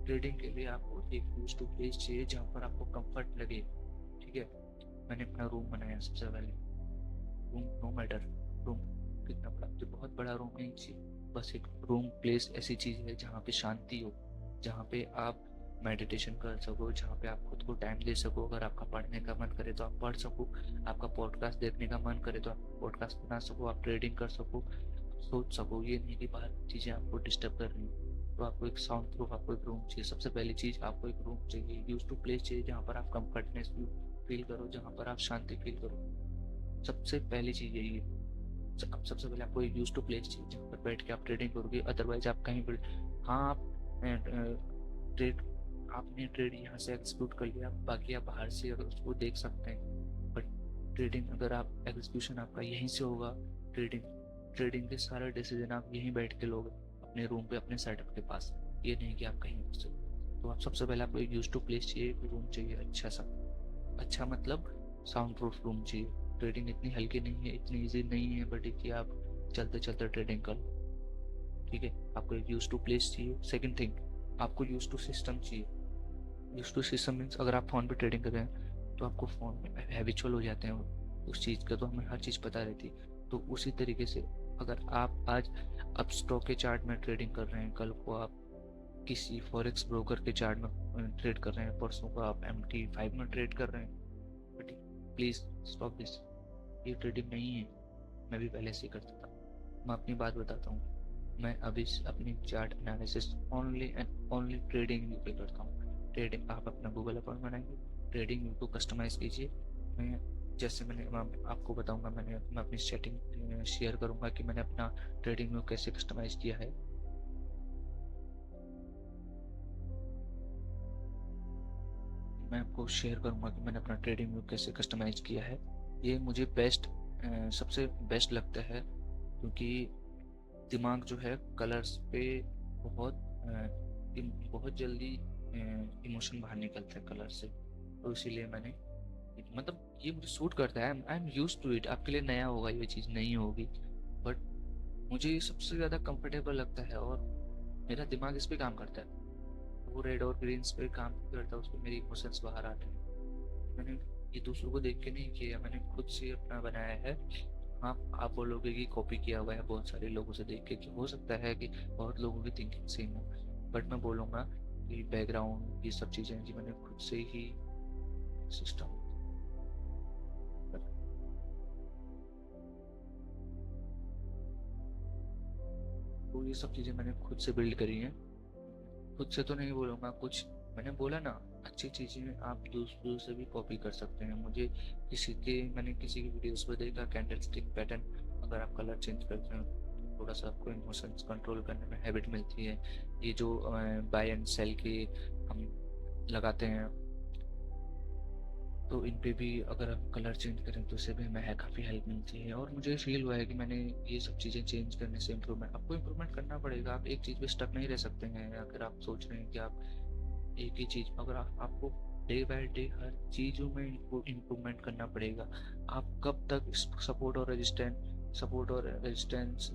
ट्रेडिंग के लिए आपको एक यूज टू प्लेस चाहिए, जहाँ पर आपको कंफर्ट लगे, ठीक है। मैंने अपना रूम बनाया सबसे पहले, रूम नो मैटर, रूम कितना बड़ा, मुझे बहुत बड़ा रूम नहीं चाहिए, बस एक रूम प्लेस ऐसी चीज़ है जहाँ पे शांति हो, जहाँ पे आप मेडिटेशन कर सको, जहाँ पे आप खुद को टाइम दे सको। अगर आपका पढ़ने का मन करे तो आप पढ़ सको, आपका पॉडकास्ट देखने का मन करे तो आप पॉडकास्ट बना सको, आप ट्रेडिंग कर सको, सोच सको। ये नहीं कि बाहर की चीज़ें आपको डिस्टर्ब कर रही हैं। तो आपको एक साउंड प्रूफ, आपको एक रूम चाहिए। सबसे पहली चीज़, आपको एक रूम चाहिए, यूज टू प्लेस चाहिए, जहाँ पर आप कंफर्टनेस फील करो, जहाँ पर आप शांति फील करो। सबसे पहली चीज़ यही है। अब सबसे पहले आपको एक यूज टू प्लेस चाहिए जहाँ पर बैठ के आप ट्रेडिंग करोगे। अदरवाइज आप कहीं पर, हाँ आप ट्रेड, आपने ट्रेड यहाँ से एग्जीक्यूट कर लिया, बाकी आप बाहर से अगर उसको देख सकते हैं, बट ट्रेडिंग अगर आप एग्जीक्यूशन आपका यहीं से होगा। ट्रेडिंग ट्रेडिंग के सारे डिसीजन आप यहीं बैठ के लोगे, अपने रूम पे, अपने सेटअप के पास। ये नहीं कि आप कहीं से। तो आप सबसे पहले आपको एक यूज टू प्लेस चाहिए, एक रूम चाहिए अच्छा सा। अच्छा मतलब साउंड प्रूफ रूम चाहिए। ट्रेडिंग इतनी हल्की नहीं है, इतनी इजी नहीं है बट कि आप चलते चलते ट्रेडिंग कर लो। ठीक है, आपको एक यूज टू प्लेस चाहिए। सेकंड थिंग, आपको यूज टू सिस्टम चाहिए। यूज टू सिस्टम मीन्स अगर आप फ़ोन पे ट्रेडिंग कर रहे हैं तो आपको फ़ोन में हैबिचुअल हो जाते हैं उस चीज़ का, तो हमें हर चीज़ पता रहती है। तो उसी तरीके से अगर आप आज अब स्टॉक के चार्ट में ट्रेडिंग कर रहे हैं, कल को आप किसी फॉरेक्स ब्रोकर के चार्ट में ट्रेड कर रहे हैं, परसों को आप MT5 में ट्रेड कर रहे हैं, बट प्लीज़ स्टॉप दिस। ये ट्रेडिंग नहीं है। मैं भी पहले से ही करता था। मैं अपनी बात बताता हूँ। मैं अभी अपनी chart analysis only and only trading view पे करता हूँ। ट्रेडिंग, आप अपना गूगल अकाउंट बनाएंगे, ट्रेडिंग व्यू को कस्टमाइज़ कीजिए। मैं जैसे मैं आपको बताऊंगा, मैं अपनी सेटिंग शेयर करूंगा कि मैंने अपना ट्रेडिंग व्यू कैसे कस्टमाइज़ किया है। मैं आपको शेयर करूंगा कि मैंने अपना ट्रेडिंग व्यू कैसे कस्टमाइज किया है। ये मुझे सबसे बेस्ट लगता है, क्योंकि दिमाग जो है कलर्स पे बहुत बहुत जल्दी इमोशन बाहर निकलता है कलर से। तो इसीलिए मैंने, मतलब ये मुझे सूट करता है। I am used to it. आपके लिए नया होगा, ये चीज़ नहीं होगी, बट मुझे ये सबसे ज़्यादा कंफर्टेबल लगता है और मेरा दिमाग इस पे काम करता है। वो रेड और ग्रीन्स पे काम करता है, उस पर मेरे इमोशंस बाहर आते हैं। मैंने ये दूसरों को देख के नहीं किया, मैंने खुद से अपना बनाया है। हाँ, आप बोलोगे कि कॉपी किया हुआ है बहुत सारे लोगों से देख के, कि हो सकता है कि बहुत लोगों की थिंकिंग सेम हो, बट मैं बोलूँगा कि बैकग्राउंड, ये सब चीज़ें कि मैंने खुद से ही सिस्टम, तो ये सब चीज़ें मैंने खुद से बिल्ड करी हैं। खुद से तो नहीं बोलूँगा, कुछ मैंने बोला ना, अच्छी चीज़ें आप दूसरों से भी कॉपी कर सकते हैं। मैंने किसी की वीडियोस पर देखा, कैंडल स्टिक पैटर्न, अगर आप कलर चेंज करते हैं तो थोड़ा सा आपको इमोशंस कंट्रोल करने में हैबिट मिलती है। ये जो बाय एंड सेल के हम लगाते हैं, तो इन पे भी अगर आप कलर चेंज करें तो इससे भी हमें काफ़ी हेल्प मिलती है। और मुझे फील हुआ है कि मैंने ये सब चीज़ें चेंज करने से इम्प्रूवमेंट, आपको इम्प्रूवमेंट करना पड़ेगा। आप एक चीज़ पे स्टक नहीं रह सकते हैं। अगर आप सोच रहे हैं कि आप एक ही चीज़, अगर आपको डे बाय डे हर चीज़ों में इम्प्रूवमेंट करना पड़ेगा। आप कब तक सपोर्ट और रेजिस्टेंस